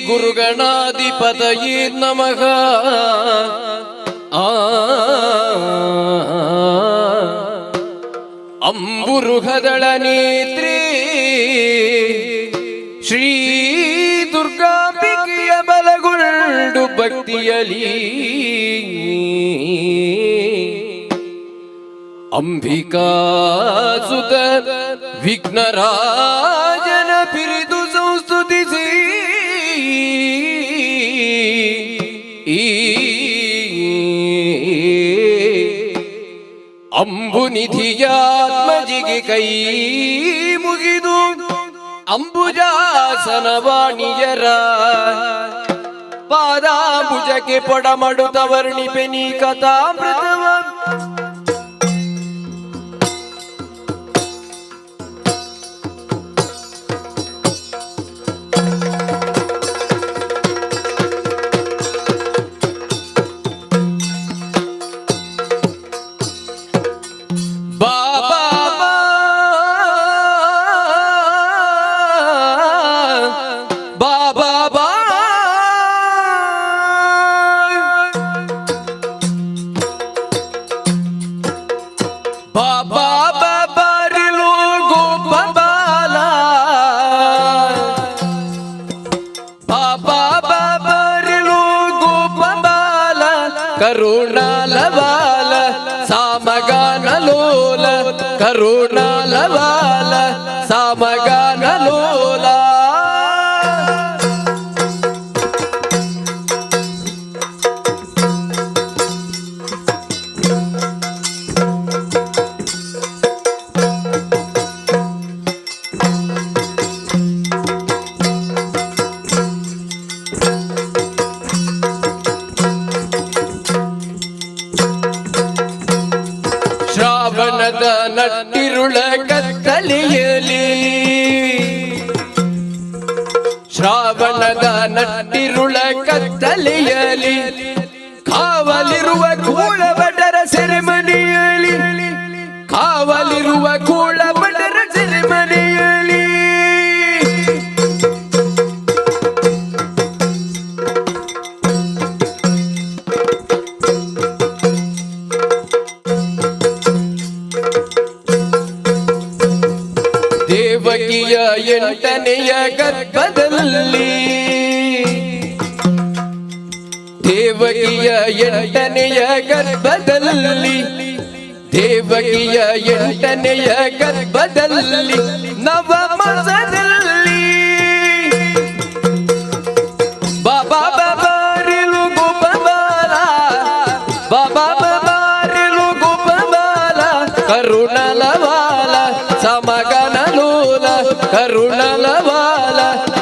ಗುರುಗಣಾಧಿಪತಯೇ ನಮಃ. ಅಂಬುರುಹದಳ ನೇತ್ರಿ ಶ್ರೀ ದುರ್ಗಾಂಬಿಕೆಯ ಬಲಗೊಂಡು ಭಕ್ತಿಯಲಿ ಅಂಬಿಕಾ ಸುತ ವಿಘ್ನರಾಜನ ಪಿರಿದು ಸಂಸ್ತುತಿಸಿ ಅಂಬುನಿಧಿಯಾತ್ಮಜಿಗೆ ಕೈ ಮುಗಿದು ಅಂಬುಜಾಸನ ವಾಣಿಯರ ಪಾದಾಂಬುಜಕ್ಕೆ ಪೊಡಮಡುತ್ತ ವರ್ಣಿಪೆನಿ ಕಥಾಮೃತವ. ಕರುಣಾಲವಾಲ ಸಾಮಗಾನಲೋಲ ಕರುಣಾಲವಾಲ ಸಾಮಗಾನಲೋಲ. ಶ್ರಾವಣದ ನಟ್ಟಿರುಳ ಕತ್ತಲೆಯಲಿ ಶ್ರಾವಣದ ನಟ್ಟಿರುಳ ಕತ್ತಲೆಯಲಿ ಕಾವಲಿರುವ ಕೂಳಬಡರ ಸೆರೆಮನೆಯಲಿ ಕಾವಲಿರುವ ಕೂಳಬಡರ ಸೆರೆಮನೆಯಲಿ ದೇವಕಿಯ ಎಂಟನೆಯ ಗರ್ಭದಲ್ಲಿ ದೇವಕಿಯ ಎಂಟನೆಯ ಗರ್ಭದಲ್ಲಿ ದೇವಕಿಯ ಎಂಟನೆಯ ಗರ್ಭದಲ್ಲಿ ನವಮಾಸದಲ್ಲಿ ಬಾಬಾ ಬಾರಿಲು ಗೋಪಬಾಲ ಬಾಬಾ ಬಾರಿಲು ಗೋಪಬಾಲ ಕರುಣಾಲವಾಲ ಸಮಗನಲೋಲ ಕರುಣಾಲವಾಲ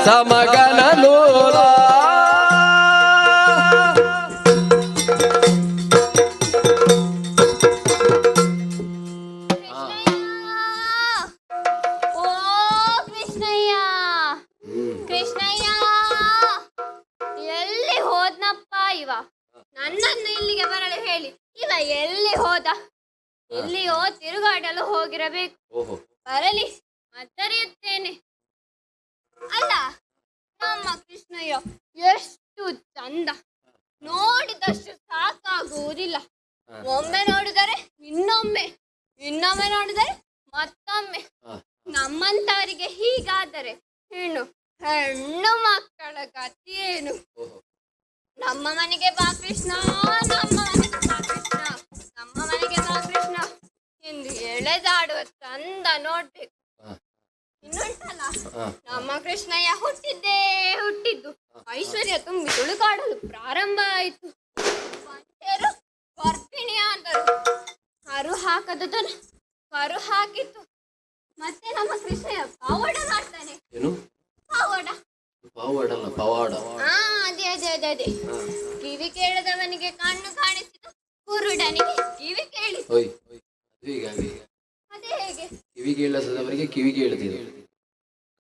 ಸಮಗನಲೋಲ. ಕೃಷ್ಣಯ್ಯ ಕೃಷ್ಣಯ್ಯ ಎಲ್ಲಿ ಹೋದ್ನಪ್ಪ ಇವ? ನನ್ನನ್ನು ಇಲ್ಲಿಗೆ ಬರಲು ಹೇಳಿ ಇವ ಎಲ್ಲಿ ಹೋದ? ಎಲ್ಲಿಯೋ ತಿರುಗಾಡಲು ಹೋಗಿರಬೇಕು. ಬರಲಿ ಮತ್ತರಿಯುತ್ತೇನೆ. ಅಲ್ಲ, ನಮ್ಮ ಕೃಷ್ಣಯ್ಯ ಎಷ್ಟು ಚಂದ, ನೋಡಿದಷ್ಟು ಸಾಕಾಗುವುದಿಲ್ಲ. ಒಮ್ಮೆ ನೋಡಿದರೆ ಇನ್ನೊಮ್ಮೆ, ಇನ್ನೊಮ್ಮೆ ನೋಡಿದರೆ ಮತ್ತೊಮ್ಮೆ. ನಮ್ಮಂತವರಿಗೆ ಹೀಗಾದರೆ ಹೆಣ್ಣು ಹೆಣ್ಣು ಮಕ್ಕಳ ಗತಿ ಏನು? ನಮ್ಮ ಮನೆಗೆ ಬಾ ಕೃಷ್ಣ, ನಮ್ಮ ಮನೆಗೆ ಬಾ ಕೃಷ್ಣ, ನಮ್ಮ ಮನೆಗೆ ಬಾ ಕೃಷ್ಣ ಎಂದು ಎಳೆದಾಡುವ ಚಂದ ನೋಡ್ಬೇಕು. ಇನ್ನುಂಟಲ್ಲ, ನಮ್ಮ ಕೃಷ್ಣಯ್ಯ ಹುಟ್ಟಿದ್ದು ಐಶ್ವರ್ಯ ತುಂಬಿ ತುಳುಕಾಡಲು ಪ್ರಾರಂಭ ಆಯಿತು. ಗರ್ಭಿಣಿ ಆದರು, ಕರು ಹಾಕದನ ಕರು ಹಾಕಿತ್ತು. ಮತ್ತೆ ನಮ್ಮ ಕೃಷ್ಣಯ್ಯ ಪವಾಡ ಮಾಡ್ತಾನೆ. ಪವಾಡ ಅದೇ ಅದೇ ಅದೇ ಅದೇ. ಕಿವಿ ಕೇಳದವನಿಗೆ ಕಣ್ಣು ಕಾಣಿಸಿತು, ಕುರುಡನಿಗೆ ಕಿವಿ ಕೇಳಿತು. ಅದೇ ಹೇಗೆ? ಕಿವಿ ಕೇಳಿಸದವರಿಗೆ ಕಿವಿ ಕೇಳುತ್ತಿದೆ,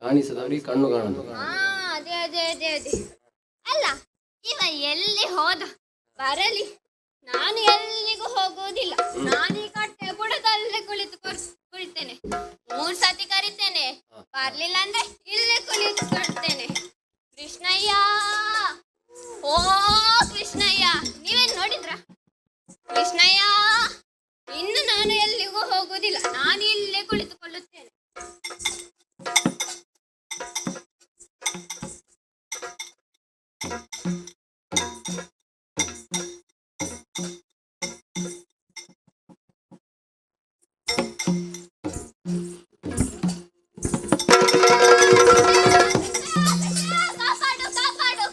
ಕಾಣಿಸದವರಿಗೆ ಕಣ್ಣು ಕಾಣದು. ಅದೇ ಅದೇ ಅದೇ ಅದೇ. ಅಲ್ಲ, ಇವ ಎಲ್ಲಿ ಹೋದ? ಬರಲಿ, ನಾನು ಎಲ್ಲಿಗೂ ಹೋಗುವುದಿಲ್ಲ. ನಾನು ಈ ಕಟ್ಟೆ ಬುಡದಲ್ಲೇ ಕುಳಿತೇನೆ. 3 ಸತಿ ಕರಿತೇನೆ, ಬರ್ಲಿಲ್ಲ ಅಂದ್ರೆ ಇಲ್ಲೇ ಕುಳಿತುಕೊಳ್ತೇನೆ. ಕೃಷ್ಣಯ್ಯ, ಓ ಕೃಷ್ಣಯ್ಯ, ನೀವೇನ್ ನೋಡಿದ್ರ? ಕೃಷ್ಣಯ್ಯ, ಇನ್ನು ನಾನು ಎಲ್ಲಿಗೂ ಹೋಗುವುದಿಲ್ಲ, ನಾನು ಇಲ್ಲೇ ಕುಳಿತುಕೊಳ್ಳುತ್ತೇನೆ. ಕಾಪಾಡು ಕಾಪಾಡು.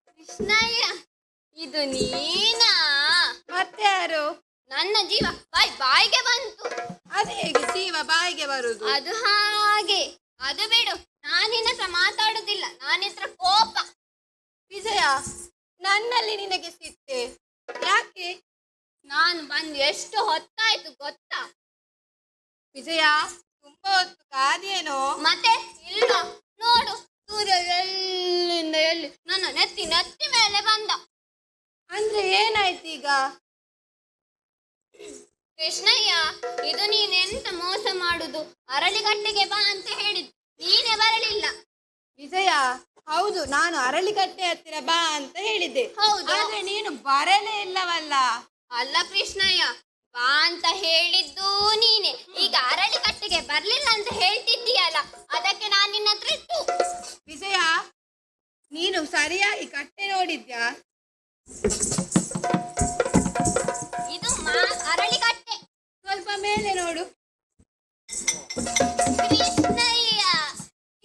ಕೃಷ್ಣಯ್ಯ, ಇದು ನೀನಾ? ಮತ್ತೆ ಯಾರು? ನನ್ನ ಜೀವ ಬಾಯಿಗೆ ಬಂತು. ಅದು ಹೇಗೆ ಜೀವ ಬಾಯಿಗೆ ಬರುದು? ಅದು ಹಾಗೆ. ಅದು ಬಿಡು, ನಾನಿನ್ನ ಹತ್ರ ಮಾತಾಡುದಿಲ್ಲ, ನಾನಿತ್ರ ಕೋಪ. ವಿಜಯ, ನನ್ನಲ್ಲಿ ನಿನಗೆ ಸಿಟ್ಟೆ ಯಾಕೆ? ನಾನು ಬಂದು ಎಷ್ಟು ಹೊತ್ತಾಯ್ತು ಗೊತ್ತಾ? ವಿಜಯ, ತುಂಬಾ ಹೊತ್ತು ಕಾದೇನೋ? ಮತ್ತೆ ಇಲ್ಲ ನೋಡು, ಸೂರ್ಯ ಎಲ್ಲಿಂದ ಎಲ್ಲಿ ನನ್ನ ನೆತ್ತಿ ನೆತ್ತಿ ಮೇಲೆ ಬಂದ. ಅಂದ್ರೆ ಏನಾಯ್ತು ಈಗ? ಕೃಷ್ಣಯ್ಯ, ಇದು ನೀನೆಂತ ಮೋಸ ಮಾಡುದು? ಅರಳಿಗಟ್ಟೆಗೆ ಬಾ ಅಂತ ಹೇಳಿದ್ದು, ನೀನೇ ಬರಲಿಲ್ಲ. ವಿಜಯ, ಹೌದು, ನಾನು ಅರಳಿಕಟ್ಟೆ ಹತ್ತಿರ ಬಾ ಅಂತ ಹೇಳಿದ್ದೆ. ಹೌದು. ಆದ್ರೆ ನೀನು ಬರಲೇ ಇಲ್ಲವಲ್ಲ. ಅಲ್ಲ ಕೃಷ್ಣಯ್ಯ, ಬಾ ಅಂತ ಹೇಳಿದ್ದು ನೀನೆ. ಈಗ ಅರಳಿಕಟ್ಟೆಗೆ ಬರ್ಲಿಲ್ಲ ಅಂತ ಹೇಳ್ತಿದ್ದೀಯಲ್ಲ, ಅದಕ್ಕೆ ನಾನು ನಿನ್ನ ಹತ್ರ ಇತ್ತು. ವಿಜಯ, ನೀನು ಸರಿಯಾಗಿ ಕಟ್ಟೆ ನೋಡಿದ್ಯಾ? ಇದು ಅರಳಿಕಟ್ಟೆ. ಸ್ವಲ್ಪ ಮೇಲೆ ನೋಡು. ಕೃಷ್ಣಯ್ಯ,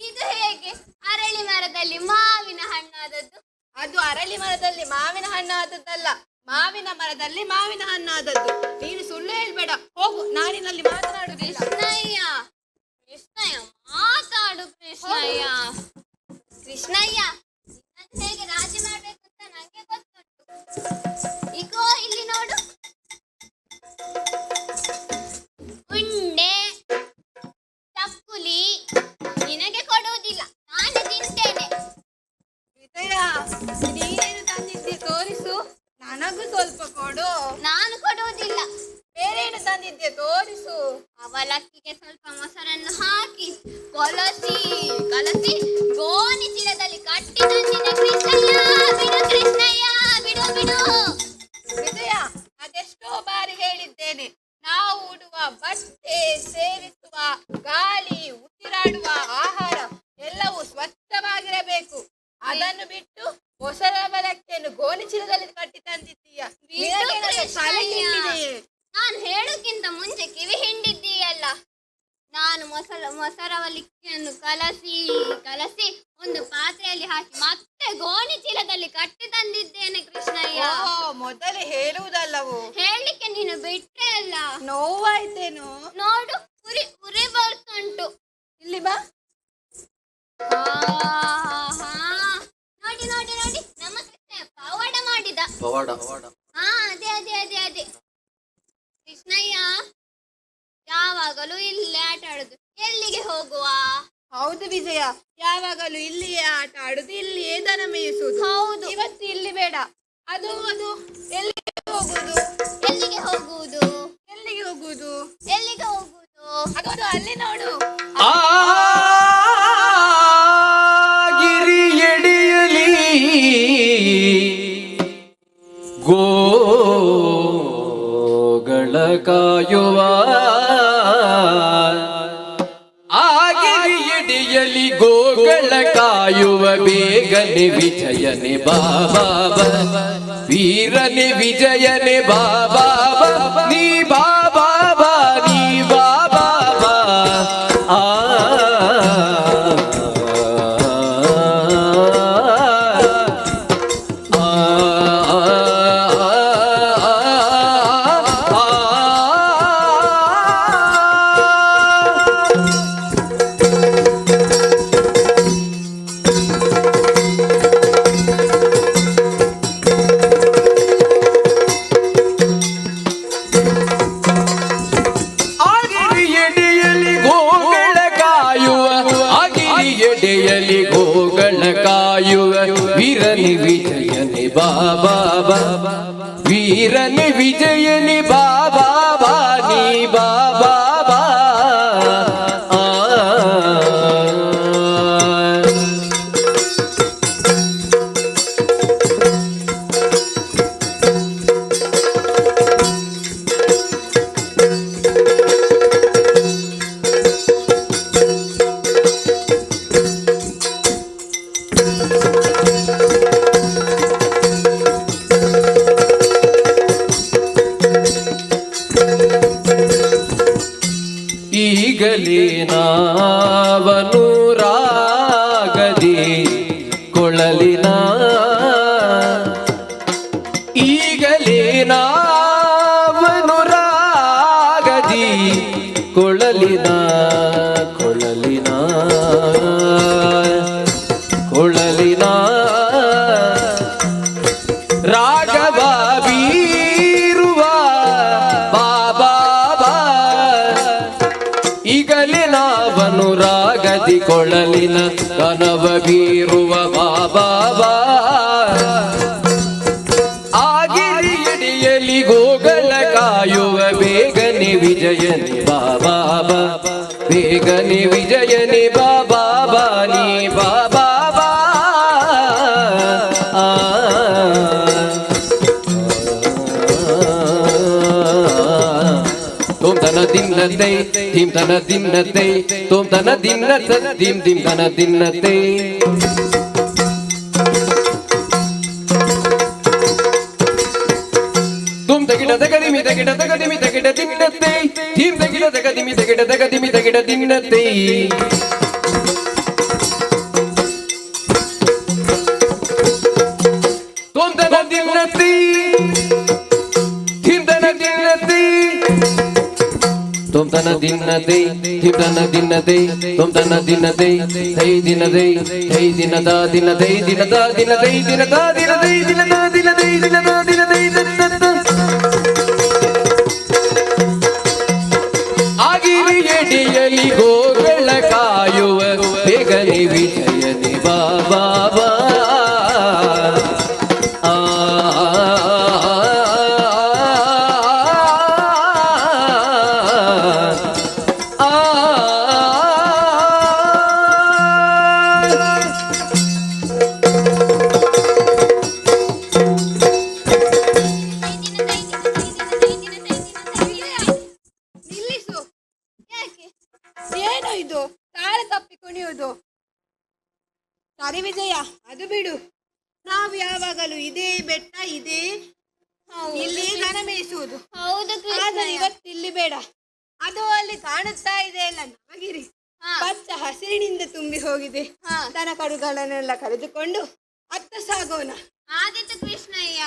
ಇದು ಹೇಗೆ ಅರಳಿ ಮರದಲ್ಲಿ ಮಾವಿನ ಹಣ್ಣಾದದ್ದು? ಅದು ಅರಳಿ ಮರದಲ್ಲಿ ಮಾವಿನ ಹಣ್ಣು ಆದದ್ದಲ್ಲ, ಮಾವಿನ ಮರದಲ್ಲಿ ಮಾವಿನ ಹಣ್ಣು ಆದದ್ದು. ನೀನು ಸುಳ್ಳು ಹೇಳ್ಬೇಡ, ಹೋಗು, ನಾನಿನಲ್ಲಿ ಮಾತನಾಡುದಿಲ್ಲ. ಕೃಷ್ಣಯ್ಯ, ಕೃಷ್ಣಯ್ಯ, ಮಾತಾಡು ಕೃಷ್ಣಯ್ಯ. ಕೃಷ್ಣಯ್ಯ, ನಿನ್ನನ್ನು ಹೇಗೆ ರಾಜಿ ಮಾಡ್ಬೇಕು ಅಂತ ನಂಗೆ ಗೊತ್ತುಂಟು. ಈಗೋ ಇಲ್ಲಿ ನೋಡು, ಉಂಡೆ ಚಕ್ಕುಲಿ ನಿನಗೆ ಕೊಡುವುದಿಲ್ಲ, ನಾನೇ ತಿಂತೇನೆ. ವಿಜಯ, ನೀನೇನು ತಂದಿದ್ದೆ ತೋರಿಸು, ನನಗೂ ಸ್ವಲ್ಪ ಕೊಡು. ನಾನು ಕೊಡುವುದಿಲ್ಲ. ಬೇರೇನು ತಂದಿದ್ದೆ ತೋರಿಸು. ಅವಲಕ್ಕಿಗೆ ಸ್ವಲ್ಪ ಮೊಸರನ್ನು ಹಾಕಿ ಕಲಸಿ ಕಲಸಿ ಗೋಣಿ ಚೀಲದಲ್ಲಿ ಕಟ್ಟಿ ತಂದಿದೆ ಕೃಷ್ಣಯ್ಯ. ಬಿಡು ಕೃಷ್ಣಯ್ಯ, ಬಿಡು ಬಿಡು. ವಿಜಯ, ಅದೆಷ್ಟೋ ಬಾರಿ ಹೇಳಿದ್ದೇನೆ, ನಾವು ಉಡುವ ಬಟ್ಟೆ, ಸೇವಿಸುವ ಗಾಳಿ, ಉಸಿರಾಡುವ ಆಹಾರ ಎಲ್ಲವೂ ಸ್ವಚ್ಛವಾಗಿರಬೇಕು. ಅದನ್ನು ಬಿಟ್ಟು ಮೊಸರ ಅವಲಕ್ಕಿಯನ್ನು ಗೋಣಿ ಚೀಲದಲ್ಲಿ ಕಟ್ಟಿ ತಂದಿದ್ದೀಯ. ತಲೆ ಕೆಟ್ಟಿದೆಯೇ? ನಾನು ಹೇಳೋಕ್ಕಿಂತ ಮುಂಚೆ ಕಿವಿ ಹಿಂಡಿದ್ದೀಯಲ್ಲ. ನಾನು ಮೊಸರವಲಿಕೆಯನ್ನು ಕಲಸಿ ಕಲಸಿ ಒಂದು ಪಾತ್ರೆಯಲ್ಲಿ ಹಾಕಿ ಮತ್ತೆ ಗೋಣಿ ಚೀಲದಲ್ಲಿ ಕಟ್ಟಿ ತಂದಿದ್ದೇನೆ ಕೃಷ್ಣಯ್ಯ. ಮೊದಲೇ ಹೇಳುವುದಲ್ಲವೋ? ಹೇಳಲಿಕ್ಕೆ ನೀನು ಬಿಟ್ಟೆ ಅಲ್ಲ. ನೋವಾಯ್ತೇನೋ? ನೋಡು, ಉರಿ ಉರಿ ಬರ್ತುಂಟು. ಇಲ್ಲಿ ಬಾ. ನೋಡಿ ನೋಡಿ ನೋಡಿ, ನಮ್ಮ ಕೃಷ್ಣಯ್ಯ ಪವಾಡ ಮಾಡಿದ. ಪವಾಡ. ಹಾ, ಅದೇ ಅದೇ ಅದೇ ಅದೇ. ಕೃಷ್ಣಯ್ಯ ಯಾವಾಗಲೂ ಇಲ್ಲೇ ಆಟ ಆಡುದು, ಎಲ್ಲಿಗೆ ಹೋಗುವ? ಹೌದು ವಿಜಯ, ಯಾವಾಗಲೂ ಇಲ್ಲಿಯೇ ಆಟ ಆಡುದು, ಇಲ್ಲಿಯೇ ದನ ಮೇಯಿಸುವುದು. ಹೌದು. ಇವತ್ತು ಇಲ್ಲಿ ಬೇಡ, ಅದು ಅದು ಎಲ್ಲಿಗೆ ಹೋಗುದು? ಎಲ್ಲಿಗೆ ಹೋಗುವುದು? ಎಲ್ಲಿಗೆ ಹೋಗುದು? ಎಲ್ಲಿಗೆ ಹೋಗುವುದು? ಅದು ಅಲ್ಲಿ ನೋಡು. ಗಿರಿಯಡಿಯಲಿ ಗೋಗಳ ಕಾಯುವ, ಗಿರಿಯಡಿಯಲಿ ಗೋಗಳ ಕಾಯುವ ಬೇಗನೆ ವಿಜಯನೆ ಬಾಬಾ, ವೀರನೆ ವಿಜಯನೆ ಬಾಬಾ, ನೀ ಬಾಬಾ ನೀ ಬಾಬಾ. ಗೋಗಳ ಕಾಯುವ ವೀರನಿ ವಿಜಯನಿ ಬಾಬಾ, ವೀರನಿ ವಿಜಯನಿ ಬಾಬಾ ನೀ ಬಾಬಾ. ಈಗಲೇ ನಾವನು ರಾಗದಿ ಕೊಳಲಿನ ಕೊಳಲಿನ ಕೊಳಲಿನ ರಾಗವ ಬೀರುವ ಬಾಬಾ ಈಗಲೇ ನಾವನು ರಾಗದಿ ಕೊಳಲಿನ ಕನವ ಬೀರುವ ಬಾಬಾ ಆಗಿರಿಯಡಿಯಲಿ ಗೋಗಳ ಕಾಯುವ ಬೇಗನೆ ವಿಜಯನಿ ಬಾಬಾ ಬೇಗನೆ ವಿಜಯನಿ ಬಾಬಾ ನೀ ಬಾಬಾ Tom tana dinna day, tim tana dinna day, tom tana dinna dim dim tana dinna day. Tom tagida tagadimi tagida tagadimi tagida dinna day, tim tagida tagadimi tagida tagadimi tagida dinna day. Tom tana dinna day, tim tana dinna day. Tom tana dinna day, tim tana dinna day, tom tana dinna day, hey dinna day, hey dinna da dinna day, dinna da dinna day, dinna da dinna day, dinna da dinna day, dinna da dinna day, dinna da. ಆಗಿರಿಯಡಿಯಲಿ ಗೋಗಳ ಕಾಯುವ ಬೇಗನೆ ವಿಜಯನಿ ಬಾಬಾ ನಿಲ್ಲಿಸು. ಯಾಕೆ? ಏನು ಇದು ತಾಳ ತಪ್ಪಿ ಕುಣಿಯುವುದು? ಸರಿ ವಿಜಯ, ಅದು ಬಿಡು. ನಾವು ಯಾವಾಗಲೂ ಇದೇ ಬೆಟ್ಟ ಇದೇ ಇಲ್ಲಿ ದನ ಮೇಯಿಸುವುದು. ಹೌದು ಆದರೆ ಇವತ್ತು ಇಲ್ಲಿ ಬೇಡ. ಅದು ಅಲ್ಲಿ ಕಾಣುತ್ತಾ ಇದೆ ಅಲ್ಲ ನವಗಿರಿ, ಪಚ್ಚ ಹಸಿರಿನಿಂದ ತುಂಬಿ ಹೋಗಿದೆ. ದನ ಕರುಗಳನ್ನೆಲ್ಲ ಕರೆದುಕೊಂಡು ಅತ್ತ ಸಾಗೋಣ. ಆದಿತ್ಯ ಕೃಷ್ಣಯ್ಯ.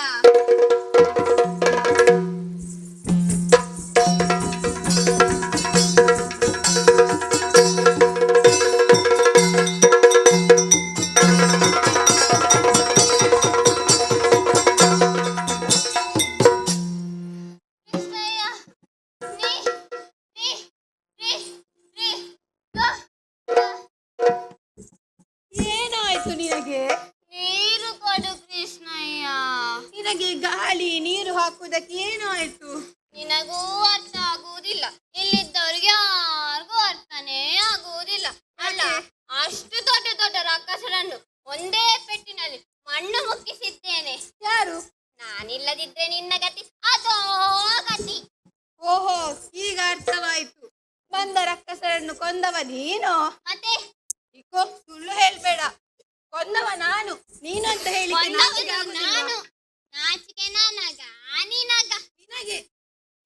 ಏನಾಯ್ತು ನಿನಗೆ? ನೀರು ಕೊಡು ಕೃಷ್ಣಯ್ಯ. ನಿನಗೆ ಗಾಳಿ ನೀರು ಹಾಕುವುದಕ್ಕೆ ಏನು ಆಯ್ತು? ನಿನಗೂ ಅರ್ಥ ಆಗುವುದಿಲ್ಲ, ಇಲ್ಲಿದ್ದವರಿಗೆ ಯಾರಿಗೂ ಅರ್ಥನೇ ಆಗುವುದಿಲ್ಲ. ಅಲ್ಲ, ಅಷ್ಟು ದೊಡ್ಡ ದೊಡ್ಡ ರಾಕ್ಷಸರನ್ನು ಒಂದೇ ಪೆಟ್ಟಿನಲ್ಲಿ ಮಣ್ಣು ಮುಕ್ಕಿಸಿದ್ದೇನೆ. ಯಾರು? ನಾನಿಲ್ಲದಿದ್ರೆ ನಿನ್ನ ಗತಿ ಅದೋ ಗತಿ. ಓಹೋ, ಈಗ ಅರ್ಥವಾಯ್ತು. ಬಂದ ರಕ್ಕಸರನ್ನು ಕೊಂದವ ನೀನು? ಮತ್ತೆ ಇಕೋ, ಸುಳ್ಳು ಹೇಳ್ಬೇಡ. ಕೊಂದವ ನಾನು, ನೀನಂತ ಹೇಳಿ ನಾನು ನಾಚಿಕೆ ನನಗ ನಿನಗ ನಿನಗೆ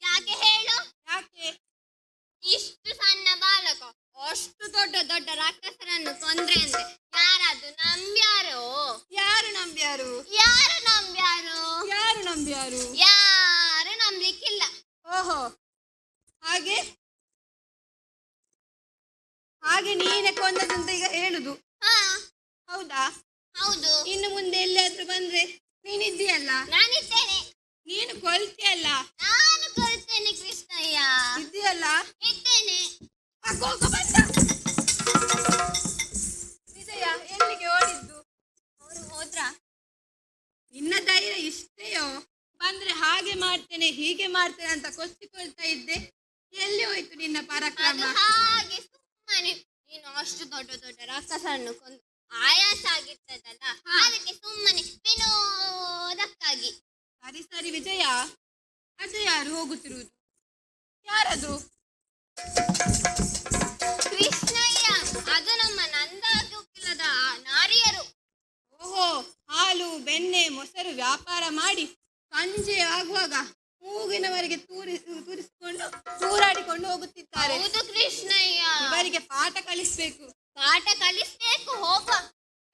ಯಾಕೆ ಹೇಳು? ಯಾಕೆ? ಇಷ್ಟು ಸಣ್ಣ ಬಾಲಕ ಅಷ್ಟು ದೊಡ್ಡ ದೊಡ್ಡ ರಾಕ್ಷಸರನ್ನು ಕೊಂದ್ರೆ ಅಂದ್ರೆ ಯಾರಾದ್ರೂ ನಂಬ್ಯಾರೋ? ಯಾರು ನಂಬ್ಯಾರು? ಯಾರು ನಂಬ್ಯಾರು? ಯಾರು ನಂಬ್ಯಾರು? ಯಾರು ನಂಬ್ಲಿಕ್ಕಿಲ್ಲ. ಓಹೋ, ಹಾಗೆ ಹಾಗೆ ನೀನೆ ಕೊಂದದಂತ ಈಗ ಹೇಳುದು? ಹಾ, ಹೌದಾ? ಹೌದು. ಇನ್ನು ಮುಂದೆ ಎಲ್ಲಿಯಾದ್ರೂ ಬಂದ್ರೆ ನೀನಿದ್ದೀಯಲ್ಲ? ನಾನಿದ್ದೇನೆ. ನೀನು ಕೊಲ್ತಿಯಲ್ಲ? ನಾನು ಕೊಲ್ತೇನೆ ಕೃಷ್ಣಯ್ಯ. ಇದ್ದೀಯಲ್ಲ? ಇದ್ದೇನೆ. ಹೋಗ ಬಂದ ವಿಜಯ, ಎಲ್ಲಿಗೆ ಓಡಿದ್ದು? ಅವರು ಹೋದ್ರಾ? ನಿನ್ನ ಧೈರ್ಯ ಇಷ್ಟೆಯೋ? ಬಂದ್ರೆ ಹಾಗೆ ಮಾಡ್ತೇನೆ ಹೀಗೆ ಮಾಡ್ತೇನೆ ಅಂತ ಕೊಚ್ಚಿಕೊಳ್ತಾ ಇದ್ದೆ. ಎಲ್ಲಿ ಹೋಯ್ತು ನಿನ್ನ ಪರಾಕ್ರಮ? ಅದು ಹಾಗೆ ಸುಮ್ಮನೆ ನೀನು ಅಷ್ಟು ದೊಡ್ಡ ದೊಡ್ಡ ರಾಕ್ಷಸರನ್ನು ಕೊಂದು ಆಯಾಸ ಆಗಿರ್ತದಲ್ಲ, ಅದಕ್ಕೆ ಸುಮ್ಮನೆ ವಿನೋದಕ್ಕಾಗಿ. ಸರಿ ಸರಿ ವಿಜಯ, ಅದು ಯಾರು ಹೋಗುತ್ತಿರುವುದು? ಯಾರದು? ಕೃಷ್ಣಯ್ಯ, ಅದು ನಮ್ಮ ನಂದಾಗುತ್ತಿಲ್ಲದ ನಾರಿಯರು. ಓಹೋ, ಹಾಲು ಬೆಣ್ಣೆ ಮೊಸರು ವ್ಯಾಪಾರ ಮಾಡಿ ಸಂಜೆ ಆಗುವಾಗ ಮೂಗಿನವರೆಗೆ ತೂರಿಸಿಕೊಂಡು ತೂರಾಡಿಕೊಂಡು ಹೋಗುತ್ತಿದ್ದಾರೆ. ಹೌದು ಕೃಷ್ಣಯ್ಯ, ಇವರಿಗೆ ಪಾಠ ಕಲಿಸ್ಬೇಕು. ಪಾಠ ಕಲಿಸ್ಬೇಕು. ಹೋಗ.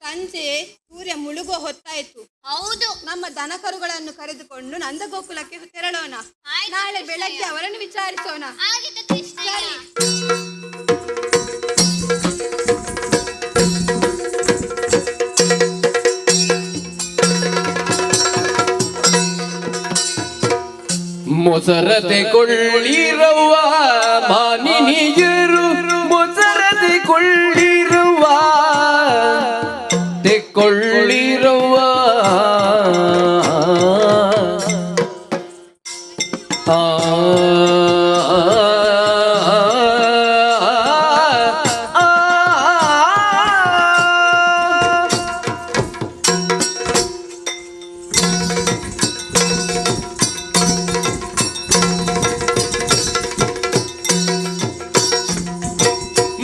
ಸಂಜೆ ಸೂರ್ಯ ಮುಳುಗುವ ಹೊತ್ತಾಯ್ತು. ಹೌದು. ನಮ್ಮ ದನಕರುಗಳನ್ನು ಕರೆದುಕೊಂಡು ನಂದಗೋಕುಲಕ್ಕೆ ತೆರಳೋಣ. ಆಯ್ತು ನಾಳೆ ಕೃಷ್ಣಯ್ಯ. ಬೆಳಗ್ಗೆ ಅವರನ್ನು ವಿಚಾರಿಸೋಣ. ಆಗಿತ್ತು ಕೃಷ್ಣಯ್ಯ. ಸರಿ. ಮೊಸರತೆ ಕೊಳ್ಳಿರವ್ವ ಮಾನಿನಿಯರು ಮೊಸರತೆ ಕೊಳ್ಳಿರವ್ವ ತೆಕ್ಕೊಳ್ಳಿರವ್ವ ಆ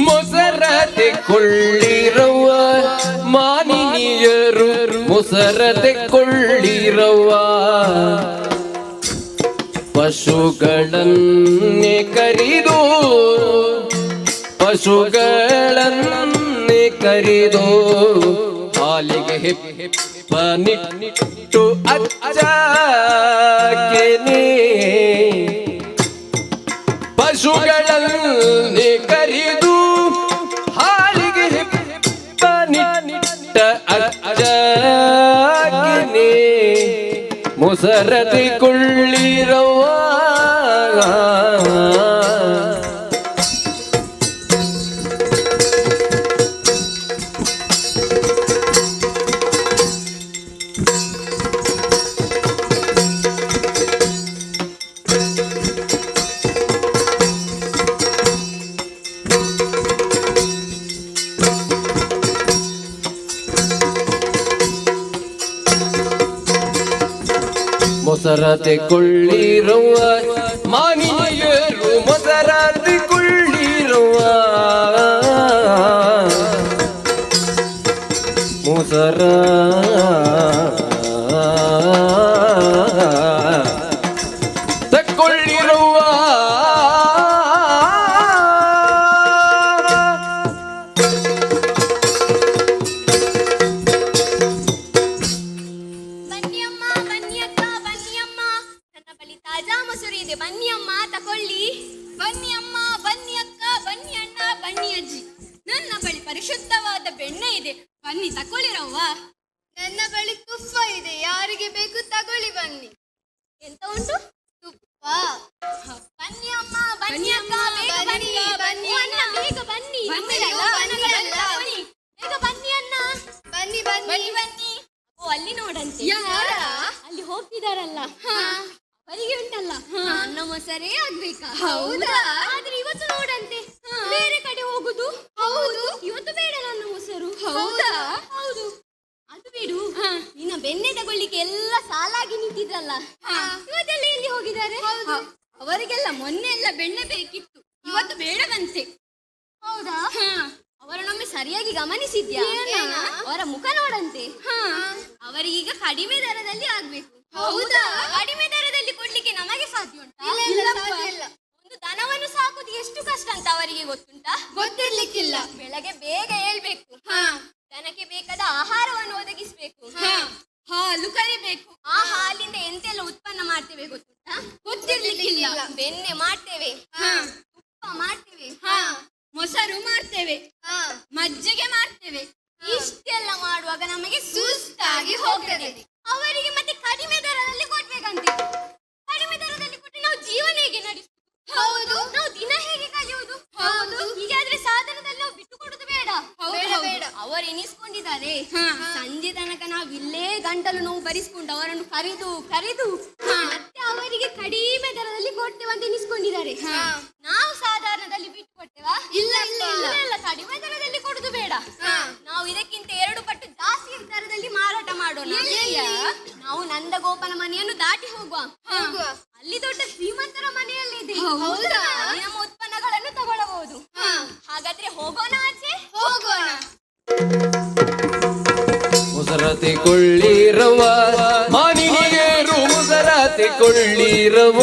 ಮೊಸರತೆ ಕೊಳ್ಳಿರವ್ವ ಮಾನಿನಿಯರು ಮೊಸರತೆ ಕೊಳ್ಳಿರವ್ವ ಪಶುಗಳನ್ನೇ ಕರಿದು ಪಶುಗಳನ್ನೇ ಕರಿದು ಹಾಲಿಗೆ ಹೆಪ್ಪನಿಟ್ಟು ಅಚ್ಚಾಕೆನೆ ಪಶುಗಳನ್ನೇ ಕರಿದು ಹಾಲಿಗೆ ಹೆಪ್ಪನಿಟ್ಟ ಅಚ್ಚಾಕೆನೆ ಮೊಸರತೆ ಕೊಳ್ಳಿರವ್ವ ಮೊಸರತೆ ಕೊಳ್ಳಿರವ್ವ ಮಾನಿನಿಯರು ಮೊಸರತೆ ಕೊಳ್ಳಿರವ್ವ ಮೊಸರ ತಕ್ಕೊಳ್ಳಿರವ್ವ ಬನ್ನಿಯಮ್ಮ, ಬನ್ನಿಯಕ್ಕ, ಬನ್ನಿಯಮ್ಮ. ನನ್ನ ಬಳಿ ತಾಜಾ ಮೊಸರು ಇದೆ, ಬನ್ನಿಯಮ್ಮ ತಕೊಳ್ಳಿ. ಬನ್ನಿಯಮ್ಮ, ಬನ್ನಿಯಕ್ಕ, ಬನ್ನಿ ಅಣ್ಣ, ಬನ್ನಿ ಅಜ್ಜಿ. ನನ್ನ ಬಳಿ ಪರಿಶುದ್ಧವಾದ ಬೆಣ್ಣೆ ಇದೆ, ಬನ್ನಿ ತಕೊಳ್ಳಿರವ್ವ. ನನ್ನ ಬಳಿ ತುಪ್ಪ ಇದೆ, ಯಾರಿಗೆ ಬೇಕು ತಗೊಳ್ಳಿ ಬನ್ನಿ. ಎಂತ ಉಂಟು? ತುಪ್ಪ. ಬನ್ನಿ ಅಮ್ಮ, ಬನ್ನಿ ಅಕ್ಕ, ಬೇಗ ಬನ್ನಿ. ಬನ್ನಿ ಅಣ್ಣ, ಬೇಗ ಬನ್ನಿ. ಬಂದಿರಲ್ಲ, ದನಗಳೆಲ್ಲ ತಗೊಳ್ಳಿ. ಬೇಗ ಬನ್ನಿ ಅಣ್ಣ. ಬನ್ನಿ ಬನ್ನಿ ಬನ್ನಿ. ಓ, ಅಲ್ಲಿ ನೋಡಂತೆ. ಯಾರ? ಅಲ್ಲಿ ಹೋಗ್ತಿದಾರಲ್ಲ, ಅವರಿಗೆ ಉಂಟಲ್ಲ ನನ್ನ ಮೊಸರೇ ಆಗ್ಬೇಕಾ? ಹೌದಾ? ಆದ್ರೆ ಇವತ್ತು ನೋಡಂತೆ ಬೇರೆ ಕಡೆ ಹೋಗುದು. ಹೌದು, ಇವತ್ತು ಬೇಡ ನನ್ನ ಮೊಸರು. ಹೌದಾ? ಹೌದು. ಅದು ಬಿಡು, ನಿನ್ನ ಬೆಣ್ಣೆ ತಗೊಳ್ಳಿಕ್ಕೆ ಎಲ್ಲ ಸಾಲಾಗಿ ನಿಂತಿದ್ರಲ್ಲ, ಇವತ್ತೆಲ್ಲ ಎಲ್ಲಿ ಹೋಗಿದ್ದಾರೆ? ಅವರಿಗೆಲ್ಲ ಮೊನ್ನೆ ಎಲ್ಲ ಬೆಣ್ಣೆ ಬೇಕಿತ್ತು, ಇವತ್ತು ಬೇಡವಂತೆ. ಹೌದಾ? ಅವರನ್ನೊಮ್ಮೆ ಸರಿಯಾಗಿ ಗಮನಿಸಿದ್ಯಾ? ಅವರ ಮುಖ ನೋಡಂತೆ. ಅವರಿಗೀಗ ಕಡಿಮೆ ದರದಲ್ಲಿ ಆಗ್ಬೇಕು. ಹೌದಾ? ಕಡಿಮೆ ದರದಲ್ಲಿ ಕೊಡ್ಲಿಕ್ಕೆ ನಮಗೆ ಸಾಧ್ಯ ಉಂಟಾ? ಒಂದು ದನವನ್ನು ಸಾಕುದು ಎಷ್ಟು ಕಷ್ಟ ಅಂತ ಅವರಿಗೆ ಗೊತ್ತುಂಟಾ? ಗೊತ್ತಿರ್ಲಿಕ್ಕಿಲ್ಲ. ಬೆಳಗ್ಗೆ ಬೇಗ ಹೇಳ್ಬೇಕು, ದನಕ್ಕೆ ಬೇಕಾದ ಆಹಾರವನ್ನು ಒದಗಿಸ್ಬೇಕು, ಹಾಲು ಕರಿಬೇಕು. ಆ ಹಾಲಿಂದ ಎಂತೆಲ್ಲ ಉತ್ಪನ್ನ ಮಾಡ್ತೇವೆ ಗೊತ್ತುಂಟಾ? ಗೊತ್ತಿರ್ಲಿಕ್ಕಿಲ್ಲ. ಬೆಣ್ಣೆ ಮಾಡ್ತೇವೆ, ತುಪ್ಪ ಮಾಡ್ತೇವೆ, ಮೊಸರು ಮಾಡ್ತೇವೆ, ಮಜ್ಜಿಗೆ ಮಾಡ್ತೇವೆ. ಇಷ್ಟೆಲ್ಲ ಮಾಡುವಾಗ ನಮಗೆ ಸುಸ್ತಾಗಿ ಹೋಗ್ತದೆ. ಅವರಿಗೆ ಮತ್ತೆ ಕಡಿಮೆ ದರದಲ್ಲಿ ಕೊಡ್ಬೇಕಂತೆ. ಕಡಿಮೆ ದರದಲ್ಲಿ ಕೊಟ್ಟರೆ ನಾವು ಜೀವನ ಹೇಗೆ ನಡೆಸುವುದು? ಹೌದು, ನಾವು ದಿನ ಹೇಗೆ ಕಲಿಯುವುದು? ಹೌದು. ಹೀಗಾದ್ರೆ ಸಾಧನದಲ್ಲಿ ನಾವು ಬಿಟ್ಟು ಕೊಡುದು ಬೇಡ. ಬೇಡ. ಅವರು ಎನಿಸ್ಕೊಂಡಿದ್ದಾರೆ, ಸಂಜೆ ತನಕ ನಾವು ಇಲ್ಲೇ ಗಂಟಲು ನೋವು ಭರಿಸಿಕೊಂಡು ಅವರನ್ನು ಕರೆದು ಮತ್ತೆ ಅವರಿಗೆ ಕಡಿಮೆ ದರದಲ್ಲಿ ಕೊಡ್ತೇವೆ ಅಂತ ಎನಿಸ್ಕೊಂಡಿದ್ದಾರೆ. ನಾವು ಸಾಧಾರಣದಲ್ಲಿ ಬಿಟ್ಟು ಕೊಡ್ತೇವಾ? ಇಲ್ಲ. ಕಡಿಮೆ ದರದಲ್ಲಿ ಕೊಡುದು ಬೇಡ. ನಾವು ಇದಕ್ಕಿಂತ 2 ಪಟ್ಟು ಜಾಸ್ತಿ ದರದಲ್ಲಿ ಮಾರಾಟ ಮಾಡೋಣ. ನಾವು ನಂದಗೋಪನ ಮನೆಯನ್ನು ದಾಟಿ ಹೋಗುವ. ಅಲ್ಲಿ ದೊಡ್ಡ ಶ್ರೀಮಂತರ ಮನೆಯಲ್ಲಿದೆ. ಹೌದಾ? ಅಲ್ಲಿ ನಮ್ಮ ಉತ್ಪನ್ನಗಳನ್ನು ತಗೊಳ್ಳಬಹುದು. ಹಾಗಾದ್ರೆ ಹೋಗೋಣ ಆಚೆ? ಹೋಗೋಣ. ಮೊಸರತೆ ಕೊಳ್ಳಿರವ್ವ ಮಾನಿನಿಯರು ಮೊಸರತೆ ಕೊಳ್ಳಿರವ್ವ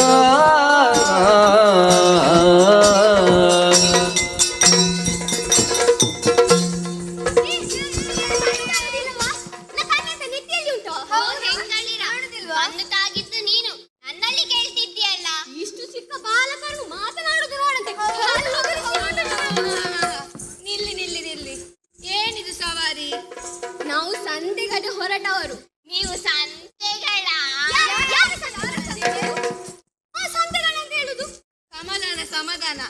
ಸಂತೆಗಳ ಸಂತೆಗಳಂತ ಹೇಳುದು? ಸಮಾಧಾನ ಸಮಾಧಾನ.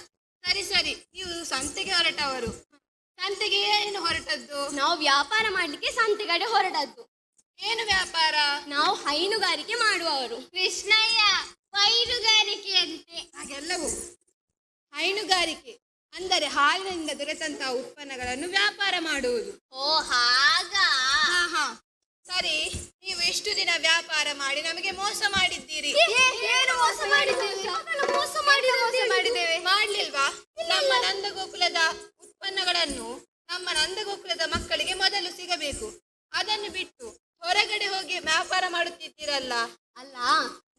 ಸರಿ ಸರಿ, ನೀವು ಸಂತೆಗೆ ಹೊರಟವರು. ಸಂತೆಗೆ ಏನು ಹೊರಟದ್ದು? ನಾವು ವ್ಯಾಪಾರ ಮಾಡ್ಲಿಕ್ಕೆ ಸಂತೆಗಡೆ ಹೊರಟದ್ದು. ಏನು ವ್ಯಾಪಾರ? ನಾವು ಹೈನುಗಾರಿಕೆ ಮಾಡುವವರು. ಕೃಷ್ಣಯ್ಯ, ಹೈನುಗಾರಿಕೆ ಅಂತೆ. ಹಾಗೆಲ್ಲವೂ ಹೈನುಗಾರಿಕೆ ಅಂದರೆ ಹಾಲಿನಿಂದ ದೊರೆತಂತಹ ಉತ್ಪನ್ನಗಳನ್ನು ವ್ಯಾಪಾರ ಮಾಡುವುದು. ಓ ಹಾಗ. ಹಾ ಹಾ ಸರಿ, ನೀವು ಇಷ್ಟು ದಿನ ವ್ಯಾಪಾರ ಮಾಡಿ ನಮಗೆ ಮೋಸ ಮಾಡಿದ್ದೀರಿ. ಏನು ಮೋಸ ಮಾಡಿದ್ದೇವೆ? ಮೋಸ ಮಾಡಿದ್ದೇವೆ ಮಾಡ್ಲಿಲ್ವಾ? ನಮ್ಮ ನಂದಗೋಕುಲದ ಉತ್ಪನ್ನಗಳನ್ನು ನಮ್ಮ ನಂದಗೋಕುಲದ ಮಕ್ಕಳಿಗೆ ಮೊದಲು ಸಿಗಬೇಕು. ಅದನ್ನು ಬಿಟ್ಟು ಹೊರಗಡೆ ಹೋಗಿ ವ್ಯಾಪಾರ ಮಾಡುತ್ತಿದ್ದೀರಲ್ಲ. ಅಲ್ಲ,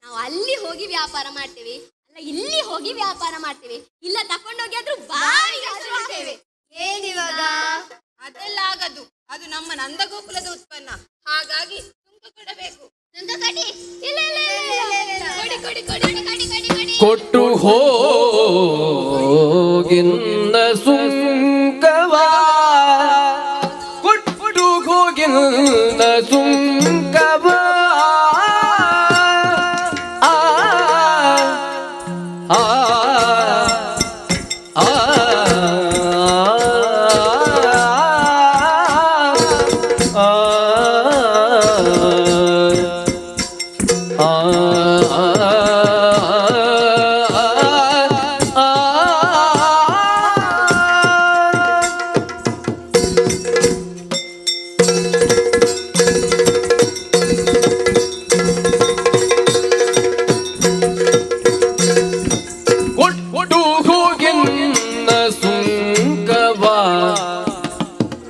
ನಾವು ಅಲ್ಲಿ ಹೋಗಿ ವ್ಯಾಪಾರ ಮಾಡ್ತೇವೆ, ಅಲ್ಲ ಇಲ್ಲಿ ಹೋಗಿ ವ್ಯಾಪಾರ ಮಾಡ್ತೇವೆ, ಇಲ್ಲ ತಕೊಂಡೋಗಿ ಆದ್ರೂ ಬಾಯಿಗೆ ಹಚ್ಚುತ್ತೇವೆ. ಏನಿವಾಗ? ಅದೆಲ್ಲ ಆಗದು. ಅದು ನಮ್ಮ ನಂದಗೋಕುಲದ ಉತ್ಪನ್ನ, ಹಾಗಾಗಿ ಸುಂಕ ಕೊಡಬೇಕು. ಸುಂಕ ಕಡಿ. ಇಲ್ಲ ಇಲ್ಲ ಇಲ್ಲ, ಕೊಡಿ ಕೊಡಿ ಕೊಡಿ ಕೊಡಿ ಕೊಡಿ ಕೊಡಿ. ಕೊಟ್ಟು ಹೋಗಿನ್ನ ಸುಂಕವಾ, ಕೊಟ್ಟು ಹೋಗಿನ್ನ ಸುಂಕವಾ. ಆ ಆ ಆ ಕೊಟ್ಟು ಹೋಗಿನ್ನ ಸುಂಕವಾ,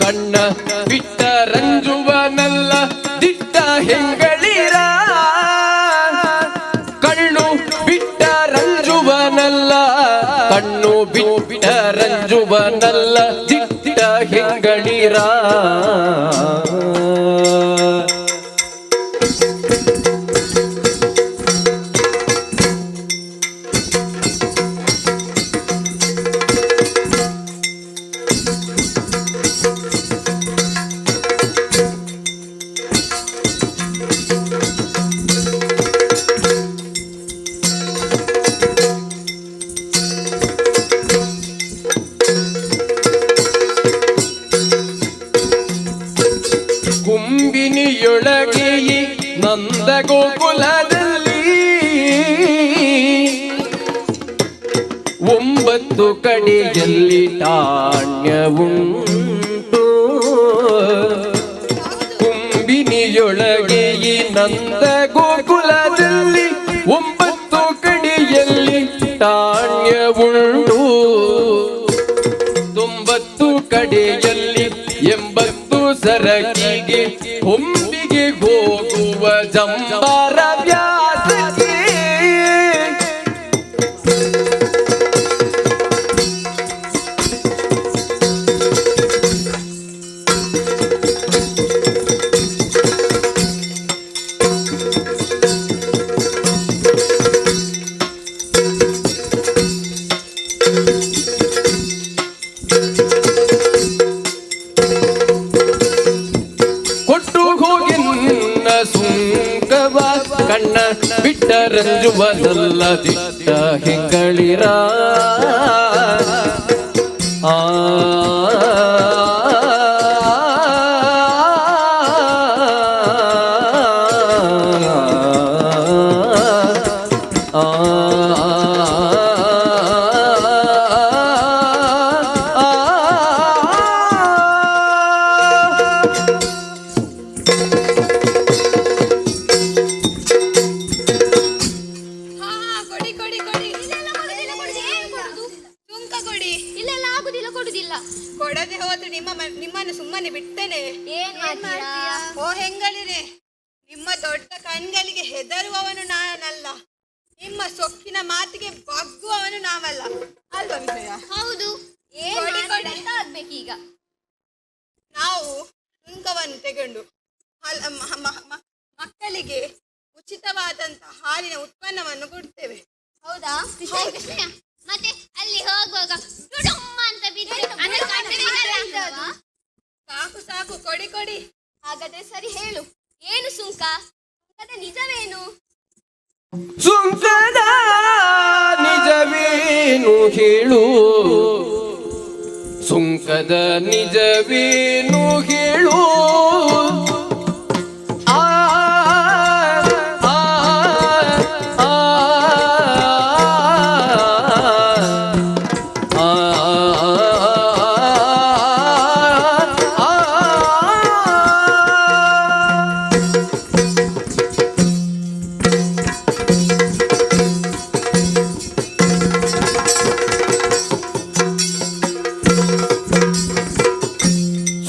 ಕಣ್ಣ ಬಿಟ್ಟ ರಂಜುವನಲ್ಲ ದಿಟ್ಟ ಹೆಂಗಳಿರ. ಕಣ್ಣು ಬಿಟ್ಟ ರಂಜುವನಲ್ಲ, ಕಣ್ಣು ಬಿಟ್ಟ ರಂಜುವನಲ್ಲ ದಿಟ್ಟ ಹೆಂಗಳಿರ. ಕುಂಬಿನಿಯೊಳಗೆ ನಂದ ಗೋಕುಲದಲ್ಲಿ 9 ಕಡೆಯಲ್ಲಿ ಠಾಣ್ಯವುಂಟು. ಕುಂಬಿನಿಯೊಳಗೆ ನಂದ ಗೋಕುಲದಲ್ಲಿ 9 ಕಡೆಯಲ್ಲಿ ಠಾಣ್ಯವುಂಟು. 90 ಕಡೆಯಲ್ಲಿ 80 ಸರಕಿಗೆ ಹೊಂಬಿಗೆ ಹೋಗುವ ಜಂಬಾರ ವ್ಯಾಸಕ್ಕೆ. ಕೊಟ್ಟು ಹೋಗಿನ್ನ ಸುಂಕವ, ಕಣ್ಣ ಬಿಟ್ಟ ರಂಜುವನಲ್ಲ ದಿಟ್ಟ ಹೆಂಗಳಿರ. ಆ ಹಾ ಹಾ ಕೊಡಿ ಕೊಡಿ ಕೊಡಿ. ಇಲ್ಲೆಲ್ಲ ಕೊಡುದಿಲ್ಲ, ಕೊಡುದಿಲ್ಲ. ಏನ್ ಕೊಡುದು? ಸುಂಕ ಕೊಡಿ. ಇಲ್ಲೆಲ್ಲ ಆಗುದಿಲ್ಲ, ಕೊಡುದಿಲ್ಲ. ಕೊಡದೆ ಹೋದ್ರೆ ನಿಮ್ಮನ್ನು ಸುಮ್ಮನೆ ಬಿಡ್ತೇನೆ. ಏನ್ ಮಾಡ್ತೀರಾ? ಓ ಹೆಂಗಳಿರೆ, ನಿಮ್ಮ ದೊಡ್ಡ ಕಣ್ಗಳಿಗೆ ಹೆದರುವವನು ನಾನಲ್ಲ, ನಿಮ್ಮ ಸೊಕ್ಕಿನ ಮಾತಿಗೆ ಬಗ್ಗುವವನು ನಾವಲ್ಲ, ಅಲ್ವಾ ವಿಜಯ? ಹೌದು. ಏನ್ ಕೊಡಿ, ಕೊಡಿ. ಅಂತ ಆಗ್ಬೇಕೀಗ. ನಾವು ಸುಂಕವನ್ನು ತೆಗೆದು ಮಕ್ಕಳಿಗೆ ಉಚಿತವಾದಂತಹ ಹಾಲಿನ ಉತ್ಪನ್ನವನ್ನು ಕೊಡ್ತೇವೆ. ಹೌದಾ? ಕೃಷ್ಣಯ್ಯ, ಮತ್ತೆ ಅಲ್ಲಿ ಹೋಗುವಾಗ ಡುಡುಮ್ಮ ಅಂತ ಬಿದ್ರೆ ಅದರ ಕಟ್ಟಡ ಇದೆಯಲ್ಲ? ಸಾಕು ಸಾಕು, ಕೊಡಿ ಕೊಡಿ. ಹಾಗಾದ್ರೆ ಸರಿ ಹೇಳು, ಏನು ಸುಂಕ? ಸುಂಕದ ನಿಜವೇನು? ಸುಂಕದ ನಿಜವೇನು ಹೇಳು, ಸುಂಕದ ನಿಜವೇನು ಹೇಳು. ಆ ಆ ಆ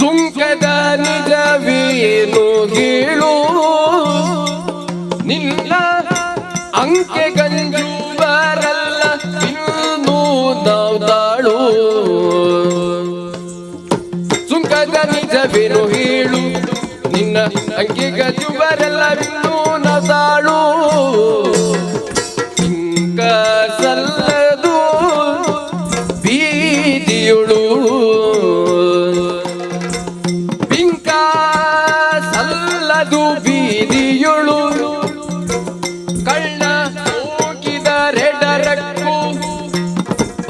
ಸುಂಕದ ನಿಜವೇನು ಹೇಳು, ನಿನ್ನ ಅಂಕೆ ಗಂಜು ಬರಲ್ಲ ಇನ್ನೂ ನಾವ್ದಾಳು. ಸುಂಕದ ನಿಜವೇನು ಹೇಳು, ನಿನ್ನ ಅಂಕೆ ಗಂಜು ಬರಲ್ಲ ಇನ್ನೂ ನಾವ್ದಾಳು. ಇಂಕ ಸಲ್ಲದು ಬೀದಿಯುಳು, ಬಿಂಕ ಸಲ್ಲದು ಬೀದಿಯುಳು. ಕಳ್ಳ ಹೋಗಿದರೆಡರಕ್ಕೂ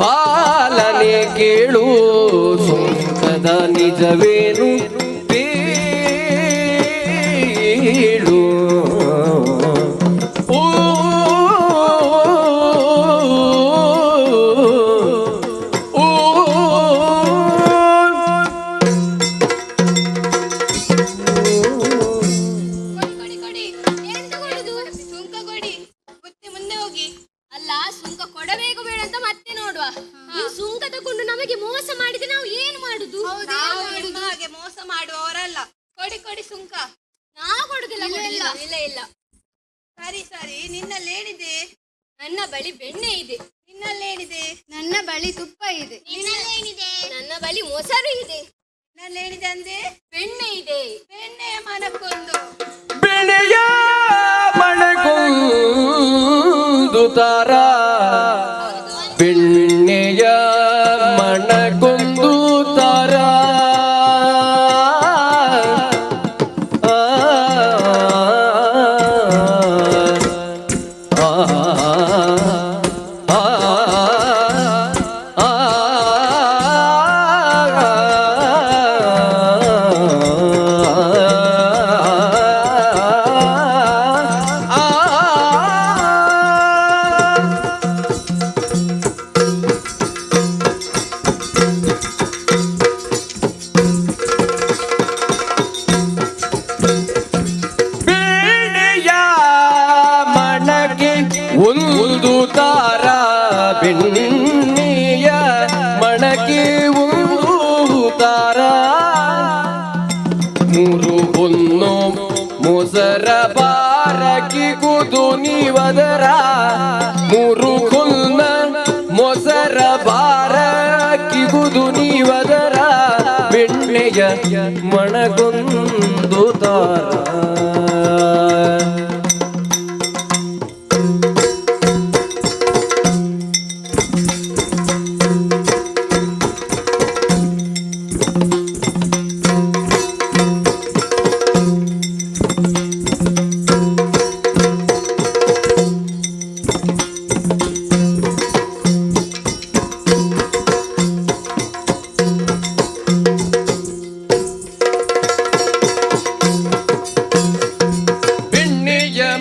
ಪಾಲನೆ ಕೇಳು, ಸುಂಕದ ನಿಜವೇನು ಬೇಳು. ಓ ಓ ಕೊಡಿ ಕೊಡಿ. ಏನ್ ತಗೊಳ್ಳುದು? ಸುಂಕ ಕೊಡಿ. ಮತ್ತೆ ಮುಂದೆ ಹೋಗಿ. ಅಲ್ಲ, ಸುಂಕ ಕೊಡಬೇಕು ಬೇಡ ಅಂತ ಮತ್ತೆ ನೋಡುವ. ಈ ಸುಂಕ ತಗೊಂಡು ನಮಗೆ ಮೋಸ ಮಾಡಿದ್ರೆ ನಾವು ಏನು ಮಾಡುದು? ನಾವು ನಿಮ್ಮ ಹಾಗೆ ಮೋಸ ಮಾಡುವವರಲ್ಲ. ಕೊಡಿ ಕೊಡಿ ಸುಂಕ. ನಾವು ಕೊಡುದಿಲ್ಲ. ಕೊಡುದಿಲ್ಲ. ಇಲ್ಲ ಇಲ್ಲ. ಸರಿ ಸರಿ, ನಿನ್ನಲ್ಲೇನಿದೆ? ನನ್ನ ಬಳಿ ಬೆಣ್ಣೆ ಇದೆ. ನಿನ್ನಲ್ಲೇನಿದೆ? ನನ್ನ ಬಳಿ ತುಪ್ಪ ಇದೆ. ನಿನ್ನಲ್ಲೇನಿದೆ? ನನ್ನ ಬಳಿ ಮೊಸರು ಇದೆ. ನಿನ್ನಲ್ಲೇನಿದೆ ಅಂದೆ? ಬೆಣ್ಣೆ ಇದೆ. ಬೆಣ್ಣೆಯ ಮನಕ್ಕೊಂದು. ಬೆಳೆಯ ಮಣಗೊಂದು ತಾರ, ಬೆಣ್ಣೆಯ ಮಣಗೊಂದು ತಾರ. ಒಂದು ತಾರ, ಬೆಣ್ಣೆಯ ಮಣಕ್ಕೆ ಒಂದು ತಾರ. ಮೂರು ಹೊನ್ನು ಮೊಸರ ಬಾರಕಿ ಕುದು ನೀವದರ. ಮೂರು ಹೊನ್ನ ಮೊಸರ ಬಾರಕಿ ಕುದು ನೀವದರ. ಬೆಣ್ಣೆಯ ಮಣಗೊಂದು ತಾರ.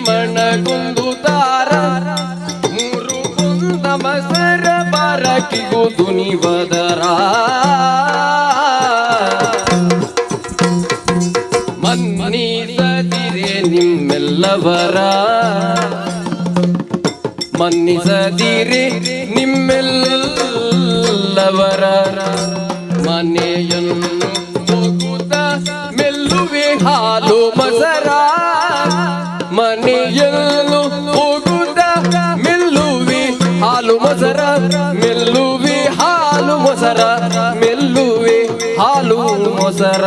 ಮಣಗೊಂದು ತಾರ, ಮೂರು ಕುಂದ ಮಸರ ಬಾರಕಿಗೂ ದುನಿವದರ. ಮನ್ನಿಸದಿರೆ ನಿಮ್ಮೆಲ್ಲವರ, ಮನ್ನಿಸದಿರೆ ನಿಮ್ಮೆಲ್ಲವರ. ಮನೆಯನ್ನು ಹೋಗುತ್ತ ಮೆಲ್ಲುವೆ ಹಾಲು ಮೊಸರ. ಮನೆಯನ್ನು ಹೋಗುತ್ತ ಮೆಲ್ಲುವೆ ಹಾಲು ಮೊಸರ. ಮೆಲ್ಲುವೆ ಹಾಲು ಮೊಸರ. ಮೆಲ್ಲುವೆ ಹಾಲು ಮೊಸರ.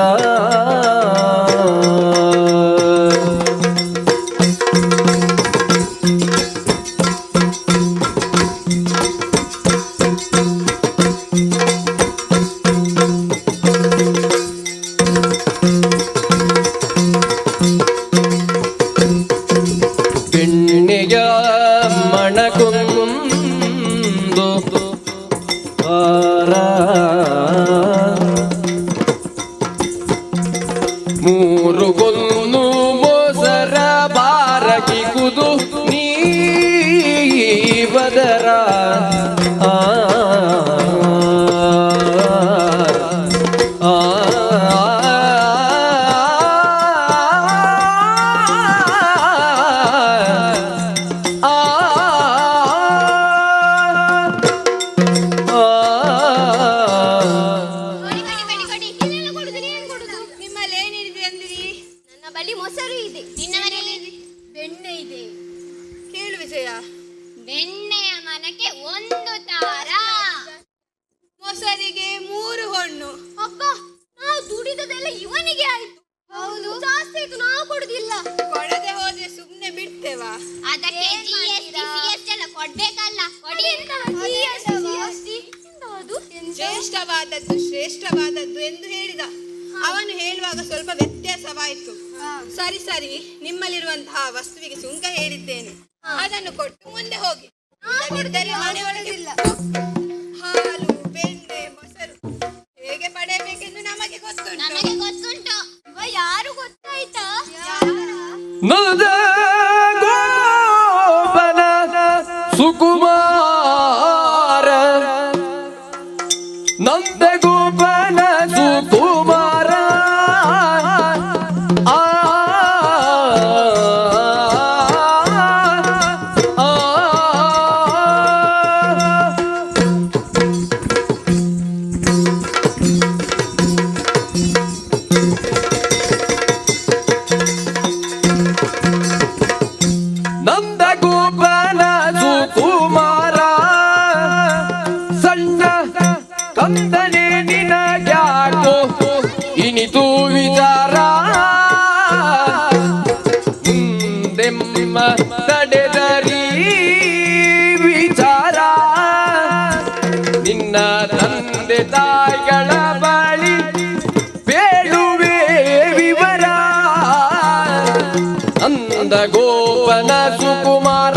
ಬೆಣ್ಣೆಯ ಮನಕ್ಕೆ 1 ತಾರ, ಮೊಸರಿಗೆ 3 ಹೊಣ್ಣು. ಅಕ್ಕ ನಾವು ದುಡಿದದೆಲ್ಲ ಇವನಿಗೆ ಆಯ್ತು. ಹೌದು, ಜಾಸ್ತಿ ಆಯ್ತು, ನಾವು ಕೊಡುದಿಲ್ಲ. ಕೊಡದೆ ಹೋದ್ರೆ ಸುಮ್ನೆ ಬಿಡ್ತೇವಾ? ಅದಕ್ಕೆ GST CST ಎಲ್ಲ ಕೊಡ್ಬೇಕಲ್ಲ. ಕೊಡಿ. ಶ್ರೇಷ್ಠವಾದದ್ದು ಶ್ರೇಷ್ಠವಾದದ್ದು ಎಂದು ಹೇಳಿದ. ಅವನು ಹೇಳುವಾಗ ಸ್ವಲ್ಪ ವ್ಯತ್ಯಾಸವಾಯಿತು. ಸರಿ ಸರಿ, ನಿಮ್ಮಲ್ಲಿರುವಂತಹ ವಸ್ತುವಿಗೆ ಸುಂಕ ಹೇಳಿದ್ದೇನೆ, ಅದನ್ನು ಕೊಟ್ಟು ಮುಂದೆ ಹೋಗಿ. ಇಲ್ಲದಿದ್ದರೆ ಮನೆಯೊಳಗಿಲ್ಲ. ಹಾಲು, ಬೆಣ್ಣೆ, ಮೊಸರು ಹೇಗೆ ಪಡೆಯಬೇಕೆಂದು ನಮಗೆ ಗೊತ್ತುಂಟು. ಯಾರು ಗೊತ್ತಾಯ್ತಾ? ನಂದ ಗೋಪನ ಸುಕುಮಾರ, ನಂದ ಗೋಪನ ಸುಕುಮಾರ. ನಂದ ಗೋಪನ ಸುಕುಮಾರ, ಸಣ್ಣ ಕಂದನೆ ನಿನಗ್ಯಾಕೋ ಇನಿತು ವಿಚಾರ. ಮುಂದೆಮ್ಮ ತಡೆದರಿ ವಿಚಾರ, ನಿನ್ನ ತಂದೆ ತಾಯಿಗಳ ಬಳಿ ಬೇಡುವೆ ವಿವರ. ನಂದ ಗೋಪನ ಸುಕುಮಾರ.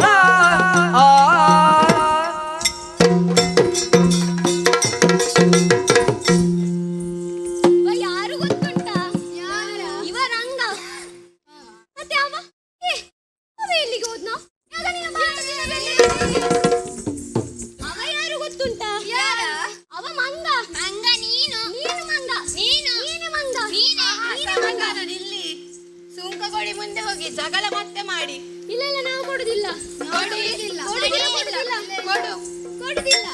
ಯಾರು ಗೊತ್ತುಂಟಾ? ಇವ ರಂಗ. ಮತ್ತೆ ಅವ ಅವ ಎಲ್ಲಿಗೆ ಹೋದ್ನಾ? ಅವ ಯಾರು ಗೊತ್ತುಂಟಾ? ಅವ ಮಂಗ. ಮಂಗ ನೀನು ಮಂಗ. ನೀನು ಮಂಗ. ಇಲ್ಲಿ ಸುಂಕ ಕೊಡಿ, ಮುಂದೆ ಹೋಗಿ ಜಗಳ ಮತ್ತೆ ಮಾಡಿ. ಇಲ್ಲ ನಾವು ಕೊಡುದಿಲ್ಲ. ಕೊಡುದಿಲ್ಲ.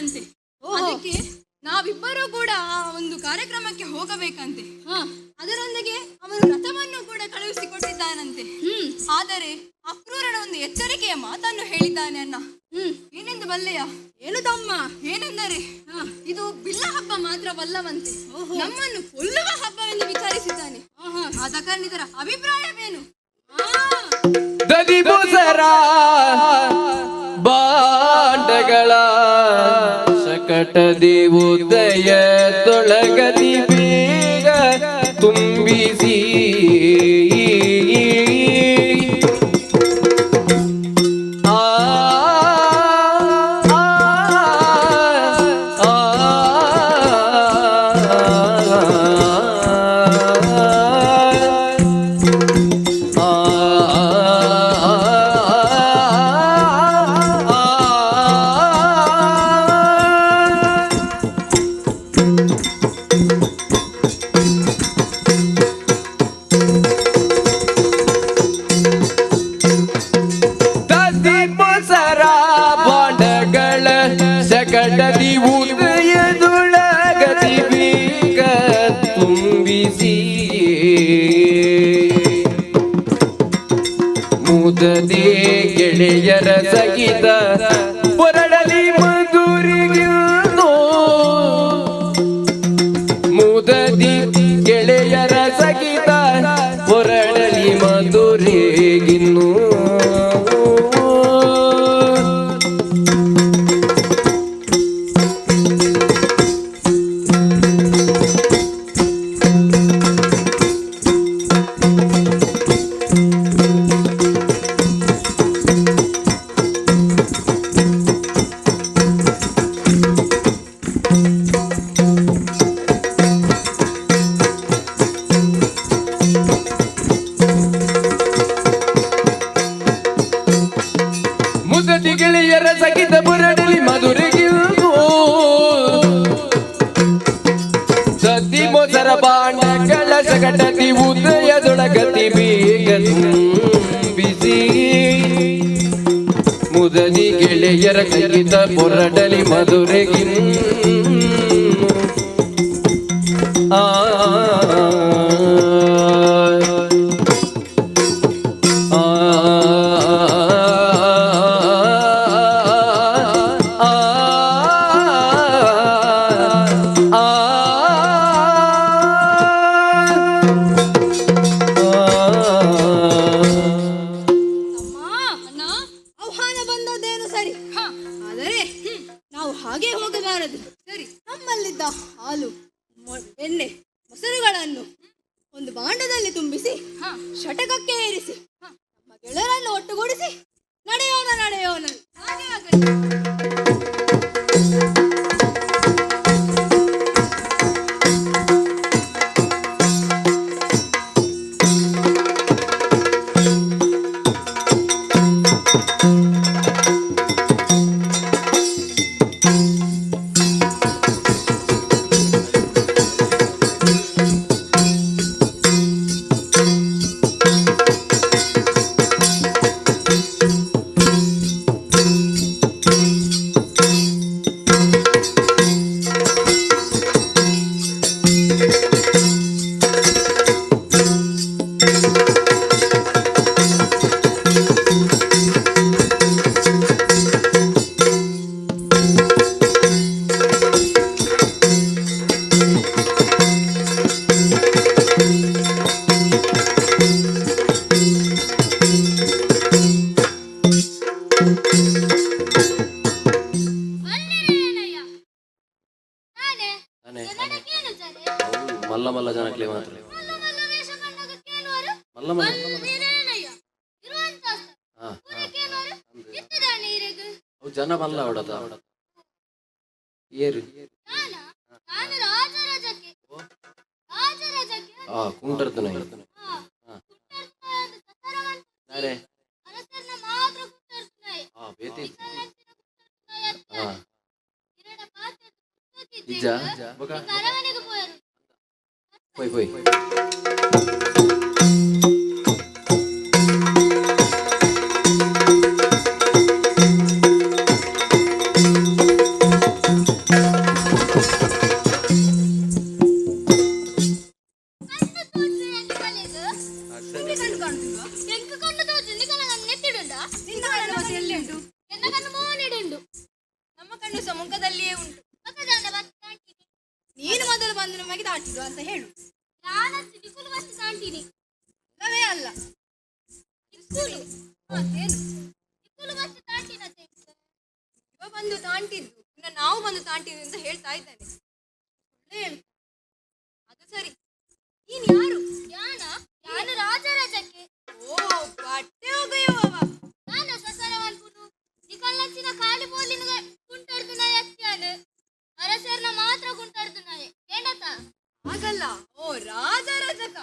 ಹೇಳಿದ್ದಾನಂತೆ. ಅದಕ್ಕೆ ನಾವಿಬ್ಬರೂ ಕೂಡ ಆ ಒಂದು ಕಾರ್ಯಕ್ರಮಕ್ಕೆ ಹೋಗಬೇಕಂತೆ. ಅದರೊಂದಿಗೆ ಅವನು ರಥವನ್ನು ಕೂಡ ಕಳುಹಿಸಿಕೊಟ್ಟಿದ್ದಾನಂತೆ. ಆದರೆ ಅಕ್ರೂರನ ಒಂದು ಎಚ್ಚರಿಕೆಯ ಮಾತನ್ನು ಹೇಳಿದ್ದಾನೆ ಅಣ್ಣ. ಏನೆಂದು ಬಲ್ಲೆಯ? ಏನು ತಮ್ಮ? ಏನೆಂದರೆ ಇದು ಬಿಲ್ಲ ಹಬ್ಬ ಮಾತ್ರವಲ್ಲವಂತೆ, ನಮ್ಮನ್ನು ಕೊಲ್ಲುವ ಹಬ್ಬವೆಂದು ವಿಚಾರಿಸಿದ್ದಾನೆ. ಆದ ಕಾರಣ ಇದರ ಅಭಿಪ್ರಾಯವೇನು? ದದಿ ಬುಸರ ಬಾಂಡಗಳ ಶಕಟದಿ ಉದಯ ತೊಳಗದಿ ಬೇಗ ತುಂಬಿಸಿ ಶಕಟದಿ ಉದಯದೊಳಗದಿ ಬೇಗ ತುಂಬಿಸಿ ಮುದದೆ ಗೆಳೆಯರ ಸಹಿತ ಹೊರಡಲಿ ಮಧುರಿಗಿಂದು ಮುದದಿ ಗೆಳೆಯರ ಸಹಿತ ಹೊರಡಲಿ ಮಧುರಿಗಿನ್ನು ಮುದದಿ ಗೆಳೆಯರ ಸಹಿತ ಬುರಡಲಿ ಮಧುರಿಗಿಂದು ಸದ್ದಿ ಮೊಸರ ಬಾಂಡಗಳ ಶಕಟದಿ ಉದಯದೊಳಗದಿ ಬೇಗ ತುಂಬಿಸಿ ಮುದದಿ ಗೆಳೆಯರ ಸಹಿತ ಬುರಡಲಿ ಮಧುರಿಗಿಂದು ಆಹ್ವಾನ ಬಂದದ್ದೇನು ಸರಿ, ಆದರೆ ನಾವು ಹಾಗೆ ಹೋಗಬಾರದು. ಸರಿ, ನಮ್ಮಲ್ಲಿದ್ದ ಹಾಲು, ಎಣ್ಣೆ, ಮೊಸರುಗಳನ್ನು ಒಂದು ಭಾಂಡದಲ್ಲಿ ತುಂಬಿಸಿ ಶಟಕಕ್ಕೆ ಏರಿಸಿ ನಮ್ಮ ಗೆಳೆಯರನ್ನು ಒಟ್ಟುಗೂಡಿಸಿ ನಡೆಯೋಣ ನಡೆಯೋಣ. ಹಾಗೆ ಆಗಲಿ. ಮಲ್ಲ ಮಲ್ಲ ಜನಕ್ಲೆ ಮಾತ್ರ ಮಲ್ಲ ಮಲ್ಲ ಅವು ಜನ ಮಲ್ಲ ಹೊಡದ ಏರು ಕುಂಟರ್ದು ಅರೆ ಬೇತಿ ಇಜ್ಜ ಹೋಯ್ ಹೋಯ್ ಎಲ್ಲವನ್ನು ಸಹ ಮುಖದಲ್ಲಿಯೇ ಉಂಟು. ಮಗದಾನ ಬಸ್ ತಾಂಟಿನಿ. ನೀನು ಮೊದಲು ಬಂದು ನಮಗೆ ದಾಟಿದು ಅಂತ ಹೇಳು. ನಾನಂತೂ ನಿಕುಲ್ ಬಸ್ ತಾಂಟಿನಿ. ಅಲ್ಲವೇ ಅಲ್ಲ. ನಿಕುಲು ಏನು ನಿಕುಲ್ ಬಸ್ ತಾಂಟಿನತೆ. ಇವ ಬಂದು ತಾಂಟಿದ್ದು ಇನ್ನು ನಾವು ಬಂದು ತಾಂಟಿದ್ದು ಅಂತ ಹೇಳ್ತಾ ಇದ್ದಾನೆ. ಅದು ಸರಿ, ನೀನ್ ಯಾರು? ನಾನು ರಾಜರಾಜಕ್ಕೆ. ಓ, ಬಟ್ಟೆ ಒಗೆಯುವವ. ನಾನು ಸಸರವಲ್ಪುನು ನಿಕಲ್ನಚ್ಚಿನ ಖಾಲಿ ಬೋಲಿನ ಗುಂಟಾಡ್తున్నాయి ಅತ್ಯಾನು ಅರಸರ್ನ ಮಾತ್ರ ಗುಂಟಾಡ್తున్నాయి ಏನತ ಹಾಗಲ್ಲ. ಓ, ರಾಜರಾಜಕ.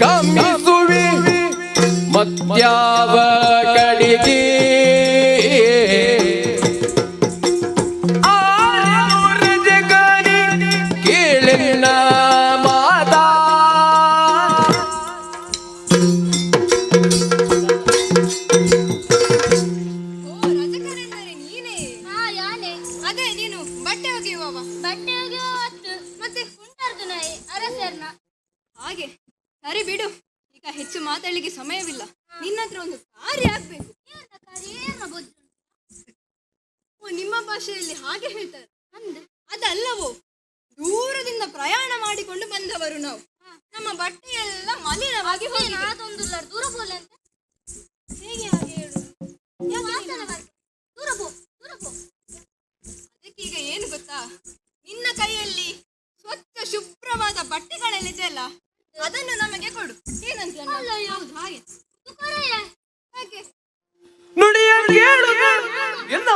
ಗಮಿಸುವೆ ಮತ್ಯಾವ ಕಡೆಗೆ ಜಗನಿ ಕೇಳಿನ ಮಾತಾ. ಓ, ರಜಕರೆಂದರೆ ನೀನೇ? ಯಾನೆ ಅದೇ ನೀನು ಬಟ್ಟೆ ಒಗೆಯುವವ. ಬಟ್ಟೆ ಒಗೆಯುವ ಹೊತ್ತು ಮತ್ತೆ ಗುಂಟಾಡ್తున్నాయి ಅರಸರ್ನ. ಹಾಗೆ ಸರಿ ಬಿಡು, ಈಗ ಹೆಚ್ಚು ಮಾತಾಡ್ಲಿಕ್ಕೆ ಸಮಯವಿಲ್ಲ. ನಿನ್ನ ಹತ್ರ ಒಂದು ಕಾರ್ಯ ಆಗ್ಬೇಕು. ಓ, ನಿಮ್ಮ ಭಾಷೆಯಲ್ಲಿ ಹಾಗೆ ಹೇಳ್ತಾರೆ. ಅದಲ್ಲವೋ, ದೂರದಿಂದ ಪ್ರಯಾಣ ಮಾಡಿಕೊಂಡು ಬಂದವರು ನಾವು. ನಮ್ಮ ಬಟ್ಟೆ ಎಲ್ಲ ಮಲಿನವಾಗಿ ಹೋಗಿದೆ. ಅದೊಂದು ದೂರ ಬೋಲಂತೆ. ಹೇಗೆ ಹಾಗೆ ಹೇಳು? ದೂರ ಬೋ ದೂರ ಬೋ. ಅದಕ್ಕೀಗ ಏನು ಗೊತ್ತಾ, ನಿನ್ನ ಕೈಯಲ್ಲಿ ಸ್ವಚ್ಛ ಶುಭ್ರವಾದ ಬಟ್ಟೆಗಳೆಲ್ಲಿದೆ ಅಲ್ಲ, ಅದನ್ನು ನಮಗೆ ಕೊಡು. ಏನಂತ? ಹೌದು, ಹಾಗೆ. ಹಾಗೆ ನುಡಿಯ ಕೇಳು ಎಲ್ಲ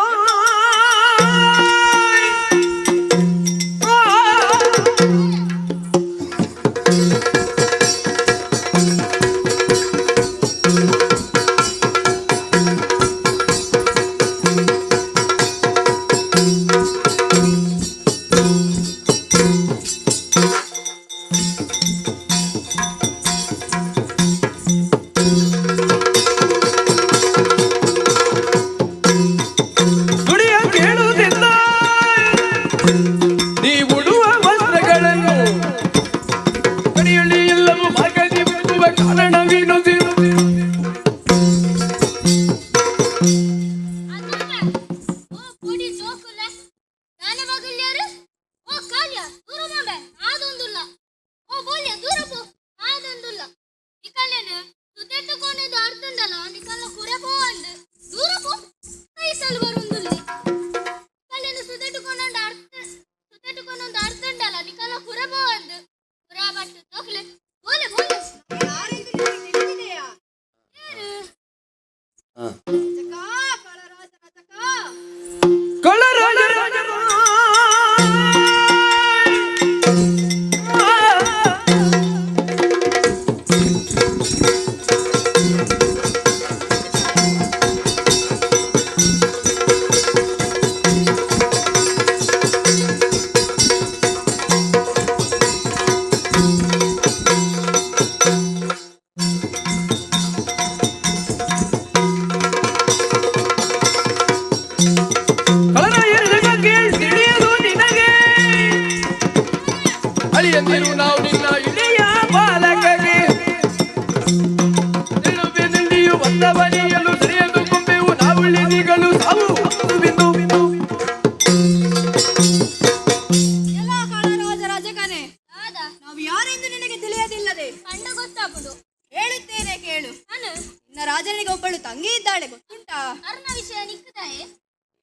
ರಾಜನಿಗೆ ಒಬ್ಬಳು ತಂಗಿ ಇದ್ದಾಳೆ, ಗೊತ್ತುಂಟಾ? ಅರ್ನ ವಿಷಯ ನಿಕ್ಕದಾಯೆ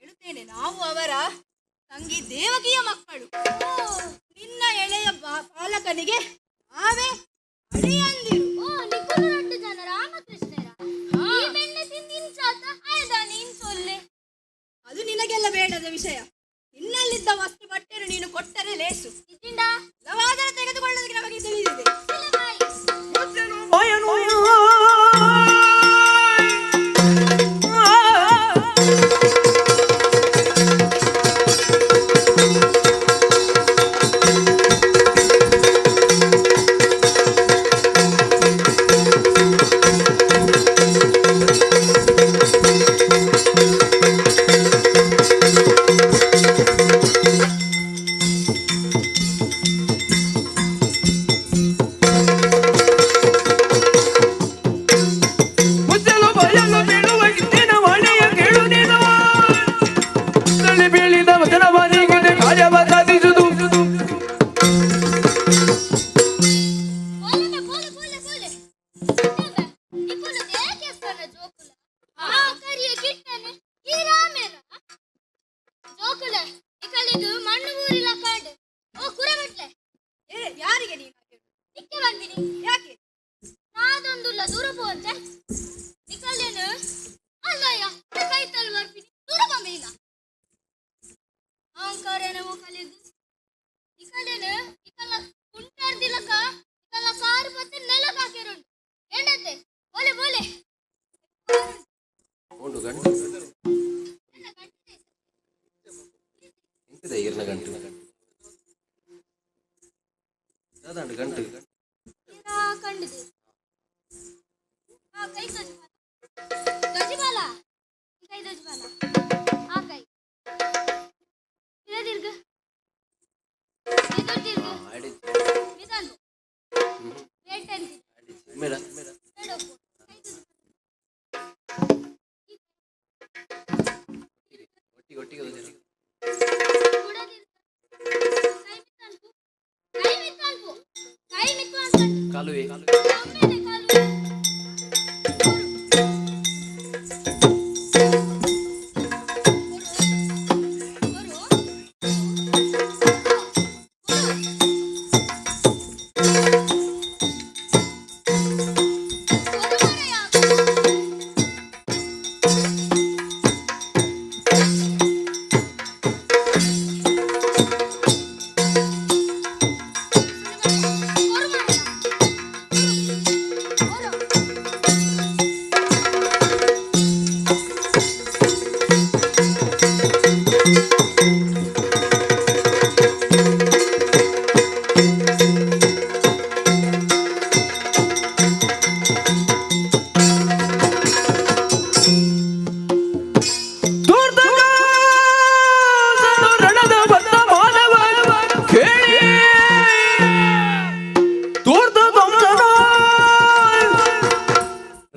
ಹೇಳುತ್ತೇನೆ. ನಾವು ಅವರ ತಂಗಿ ದೇವಕಿಯ ಮಕ್ಕಳು. ನಿನ್ನ ಎಳೆಯ ಬಾಲಕನಿಗೆ ನಾವೇ ಅಳಿಯಂದಿರು. ನಿಖುಲು 2 ಜನ ರಾಮಕೃಷ್ಣರ ಈ ಬೆಣ್ಣೆ ತಿಂದಿನ್ ಸಾತ ಆಯ್ದ ನೀನ್ ಸೊಲ್ಲೆ. ಅದು ನಿನಗೆಲ್ಲ ಬೇಡದ ವಿಷಯ. ನಿನ್ನಲ್ಲಿದ್ದ ವಸ್ತು ಬಟ್ಟೆರು ನೀನು ಕೊಟ್ಟರೆ ಲೇಸು. ಇದ್ದಿಂದ ಲವಾದನ ತೆಗೆದುಕೊಳ್ಳೋದಕ್ಕೆ ನಮಗೆ ತಿಳಿದಿದೆ. ಮುಚ್ಚಲು ಬಯಲು ಬೀಳುವ ಕಿತ್ತಿನ ವಾಣಿಯ ಕೇಳು ನೀನು ತಳಿ ಬೀಳಿದ ವಚನವಾದಿಗೆ ಕಾರ್ಯವ ಸಾಧಿಸುವುದು. ಕೋಲೆ ಕೋಲೆ ಕೋಲೆ ಕೋಲೆ ನಿಖುಲು ದೇಕೆಸ್ತನ ಜೋಕುಲ ಕರಿಯ ಕಿಟ್ಟನೆ ಈ ರಾಮೇನ ಜೋಕುಲ ನಿಖಲಿದು ಮಣ್ಣು ಊರಿಲ ಕಾಡು. ಓ ಕುರಬಟ್ಲೆ ಯಾರಿಗೆ ನೀನು ನಿಕ್ಕೆ ಬಂದಿನಿ. ಯಾಕೆ? ನಾದೊಂದುಲ್ಲ ದೂರ ಪೋಂತೆ ನಿಖಲೇನು ಅಲ್ಲಯ್ಯ ಕೈ ತಲ್ವಾರ್ಪಿನಿ ದೂರ ಬಂಬೇಯಿಲ್ಲ ಅಹಂಕಾರನವು ಕಲಿದು ನಿಖಲೇನು ನಿಖಲ ಕುಂಟಾರ್ದಿಲಕ ನಿಖಲ ಕಾರು ಮತ್ತೆ ನೆಲಕ ಹಾಕಿರುಂಟು ಎಂಡತೆ ಬೋಲೆ ಬೋಲೆ ಒಂದು ಗಂಟು ಎಂತಿದೆ ಈರ್ನ ಗಂಟು ಅದಾಂಡು ಗಂಟು ಕಂಡಿದೆ. ಕೈ ದಜಿಬಾಲ ಕೈ ದಜಿಬಾಲ ಆ ಕೈ ದೀರ್ಘ ದೀರ್ಘ ನಿಧಾನ ಬೇಟನ್ ಮೇಡ ಬೇಡಪ್ಪು ಒಟ್ಟಿಗೆ ಒಟ್ಟಿಗೆ ಓದಿರಿ. ಕೈ ಮಿತ್ತಲ್ಪು ಕೈ ಮಿತ್ತು ಅಂತ ಕಾಲುವೆ ಒಮ್ಮೆನೆ ಕಾಲು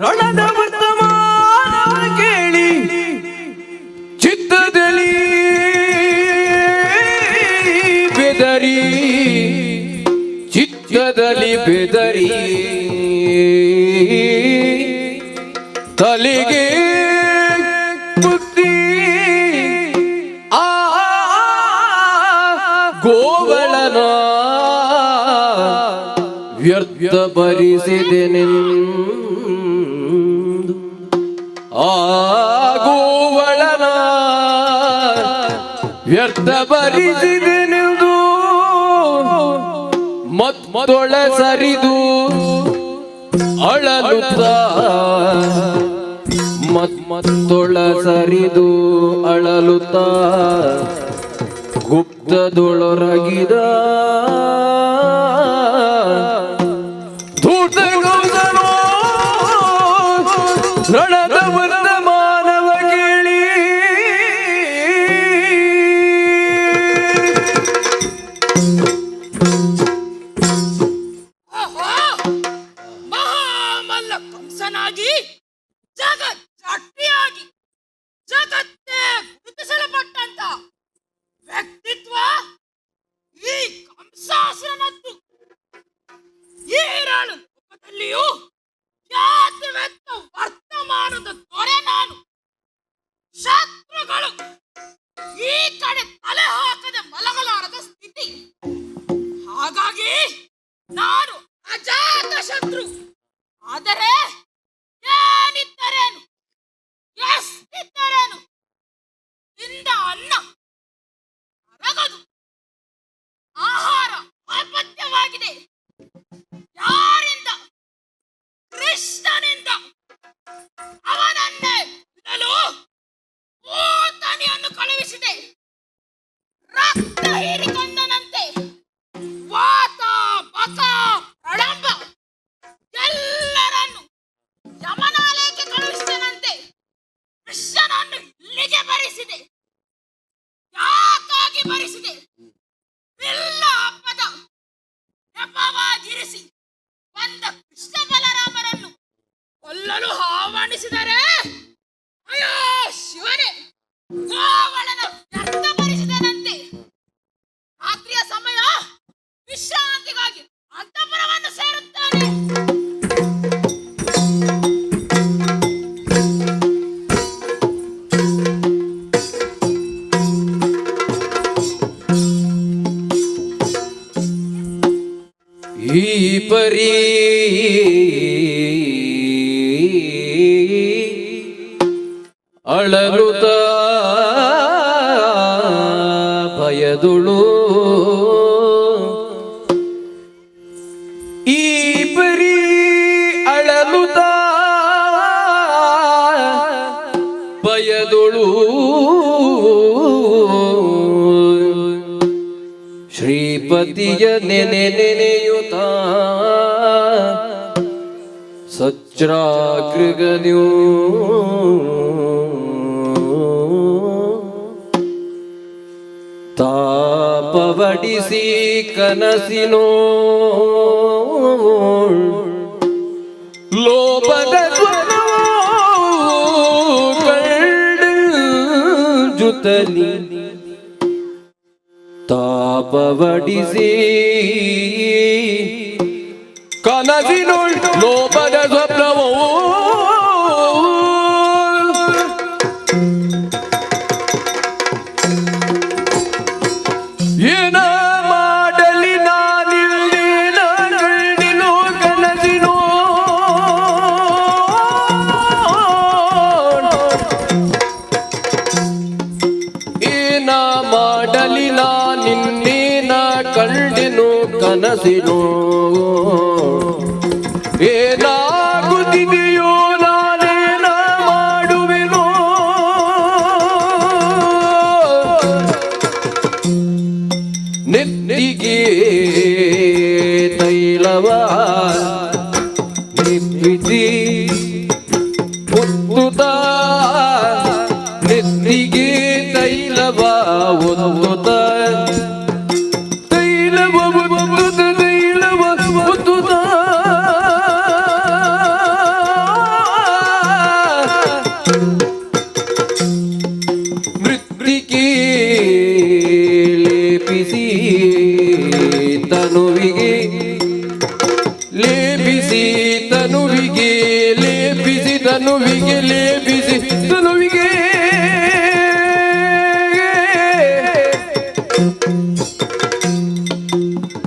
ರಣದ ವರ್ತಮಾನ ಕೇಳಿ ಚಿತ್ತದಲ್ಲಿ ಬೆದರಿ ಚಿತ್ತದಲ್ಲಿ ಬೆದರಿ ತಲೆಗೆ ಬುದ್ಧಿ ಆ ಗೋವಳನ ವ್ಯರ್ಥಪಡಿಸಿದೆನೆಂದು ಆ ಗೋವಳನ ವ್ಯರ್ಥಪಡಿಸಿದೆನೆಂದು ಮತ್ತೊಳ ಸರಿದು ಅಳಲುತ್ತ ಮತ್ತೊಳ ಸರಿದು ಅಳಲುತ್ತ ಗುಪ್ತದೊಳೊರಗಿದ ಧೂರ್ತಗೌಸನೋ ರಣದ ವರ್ತಮಾನವ ಕೇಳಿ ಮಹಾಮಲ್ಲ ಕಂಸನಾಗಿ ಜಗಜ್ಜಟ್ಟಿಯಾಗಿ ಜಗತ್ತೇ ಗುರುತಿಸಲ್ಪಟ್ಟಂತ ವ್ಯಕ್ತಿತ್ವ ಈ ಕಂಸಾಸುರನದ್ದು. ಕಡೆ ತಲೆ ಹಾಕದೆ ಮಲಗಲಾರದ ಸ್ಥಿತಿ. ಹಾಗಾಗಿ ನಾನು ಅಜಾತ ಶತ್ರು. ಆದರೆ ಏನಿದ್ದರೇನು ಎಷ್ಟಿದ್ದರೇನು ಇಂದ ಅನ್ನ ಅರಗದು. ಆಹಾರ ಅಪತ್ಯವಾಗಿದೆ. ಯಾರಿಂದ? ಕೃಷ್ಣನಿಂದ. ಅವನನ್ನೇ ಬಿಡಲು ಭೂತನಿಯನ್ನು ಕಳುಹಿಸಿದೆ. ರಕ್ತ ಹೀರಿಕೊಂಡನಂತೆ ವಾತ ಬಕ ಪ್ರಳಂಬ ಎಲ್ಲರನ್ನು ಯಮನಾಲಯಕ್ಕೆ ಕಳುಹಿಸಿದನಂತೆ. ಕೃಷ್ಣನನ್ನು ಇಲ್ಲಿಗೆ ಬರಿಸಿದೆ. ಯಾಕಾಗಿ ಬರಿಸಿದೆ? ಬಿಲ್ಲ ಹಬ್ಬದ ನೆಪವಾಗಿರಿಸಿ ಬಂದ ಕೃಷ್ಣ ಬಲರಾಮರನ್ನು ಕೊಲ್ಲಲು ಆಹ್ವಾನಿಸಿದರೆ ಅಯ್ಯೋ ಶಿವನೇ, ಗೋವಳನ ವ್ಯರ್ಥಪಡಿಸಿದನಂತೆ. ರಾತ್ರಿಯ ಸಮಯ ವಿಶ್ರಾಂತಿಗಾಗಿ ಅಂತಃಪುರವನ್ನು ಸೇರುತ್ತಾನೆ. ಈ ಪರಿ ಅಳಲುತ ಭಯದುಳು ಈ ಪರಿ ಅಳಲುತ ಭಯದುಳು ಶ್ರೀಪತಿಯ ನೆನೆಯುತ್ತ ಸಚ್ರಾಕೃಗನ್ಯೂ ತಾಪವಡಿಸಿ ಕನಸಿನೋ ಲೋಪದ ಜುತಲಿ ತಾಪವಡಿಸಿ ಕನಸಿನೋ ಲೋಪದ ಸ್ವಪ್ನವೋ ಏನ ಮಾಡಲಿ ನಾನಿಲ್ಲೇನ ಗಂಡಿನೋ ಕನಸಿನೋ ಏನ ಮಾಡಲಿ ನಾನಿನ್ನೇನ ಕಂಡೆನೋ ಕನಸಿನೋ ಏನಾಗುತ್ತಿದೆಯೋ ನಾನೇನ ಮಾಡುವೆನೋ ನೆತ್ತಿಗೆ ತೈಲವ ನಿಪ್ಪಿಸಿ ಒತ್ತುತ್ತ ನೆತ್ತಿಗೆ ತೈಲವ ಒತ್ತುತ್ತ ತೈಲವ ಒತ್ತುತ್ತ ತೈಲವ ಒತ್ತುತ್ತ ಮೃತ್ತಿಗೆ ಲೇಪಿಸಿ ತನುವಿಗೆ ಲೇಪಿಸಿ ತನುವಿಗೆ ಲೇಪಿಸಿ ತನುವಿಗೆ ಲೇಪಿಸಿ ತನುವಿಗೆ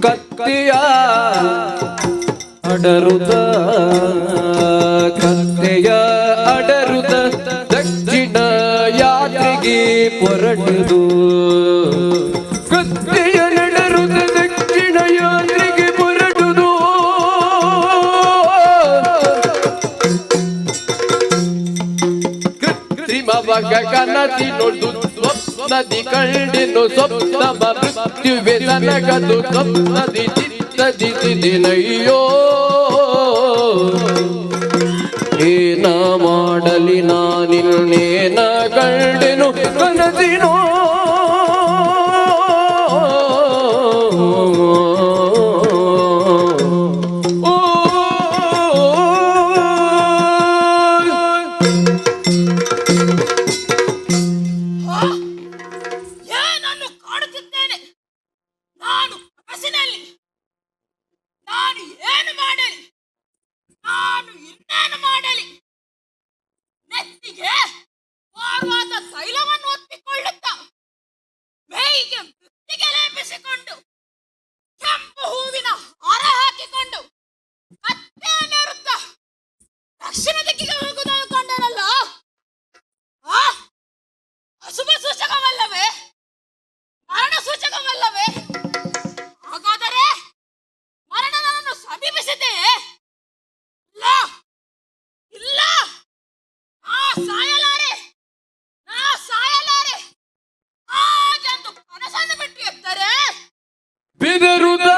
ಕತ್ತೆಯ ಅಡರುತ ಕತ್ತೆಯ ಅಡರುತ ದಕ್ಷಿಣ ಯಾತ್ರೆಗೆ ಹೊರಟದು ಕತ್ತೆಯ ನಡರುತ ದಕ್ಷಿಣ ಯಾತ್ರೆಗೆ ಹೊರಟದು ಕೃತ್ರಿಮ ಕನಸಿನೊಂದು ಸ್ವಪ್ನದಿ ಕಂಡೆನು ಸ್ವಪ್ನ ಮೃತ್ಯುವೆ ನನಗದು ಸ್ವಪ್ನದಿ ಚಿತ್ತದಿಸಿದೆನಯ್ಯೋ ಏನ ಮಾಡಲಿ ನಾನಿನ್ನೇನ ಕಂಡೆನು ಕನಸಿನೋ ಏನನ್ನು ಕಾಡುತ್ತಿದ್ದೇನೆ ನಾನು ಕನಸಿನಲ್ಲಿ? ನಾನು ಏನು ಮಾಡಲಿ? ನಾನು ಇನ್ನೇನು ಮಾಡಲಿ? ನೆತ್ತಿಗೆ ಪಾರ್ವಾದ ತೈಲವನ್ನು ಒತ್ತಿಕೊಳ್ಳುತ್ತಾ ಧರಿಸಿಕೊಂಡು ಕೆಂಪು ಹೂವಿನ ಹಾರ ಹಾಕಿಕೊಂಡು ಕತ್ತೆಯನ್ನೇರುತ್ತ ದಕ್ಷಿಣ ದಿಕ್ಕಿಗೆ ಹೋಗುವುದನ್ನು ಕಂಡನಲ್ಲ, ಆ ಅಶುಭ ಸೂಚಕವಲ್ಲವೇ? ಮರಣ ಸೂಚಕವಲ್ಲವೇ? ಹಾಗಾದರೆ ಮರಣ ನನ್ನನ್ನು ಸಮೀಪಿಸಿದೆಯೇ? ಇಲ್ಲ ಇಲ್ಲ, ನಾ ಸಾಯಲಾರೆ, ನಾ ಸಾಯಲಾರೆ. ಹಾಗೆಂದು ಕನಸನ್ನು ಬಿಟ್ಟು ಎದ್ದರೆ ಬಿದರುದ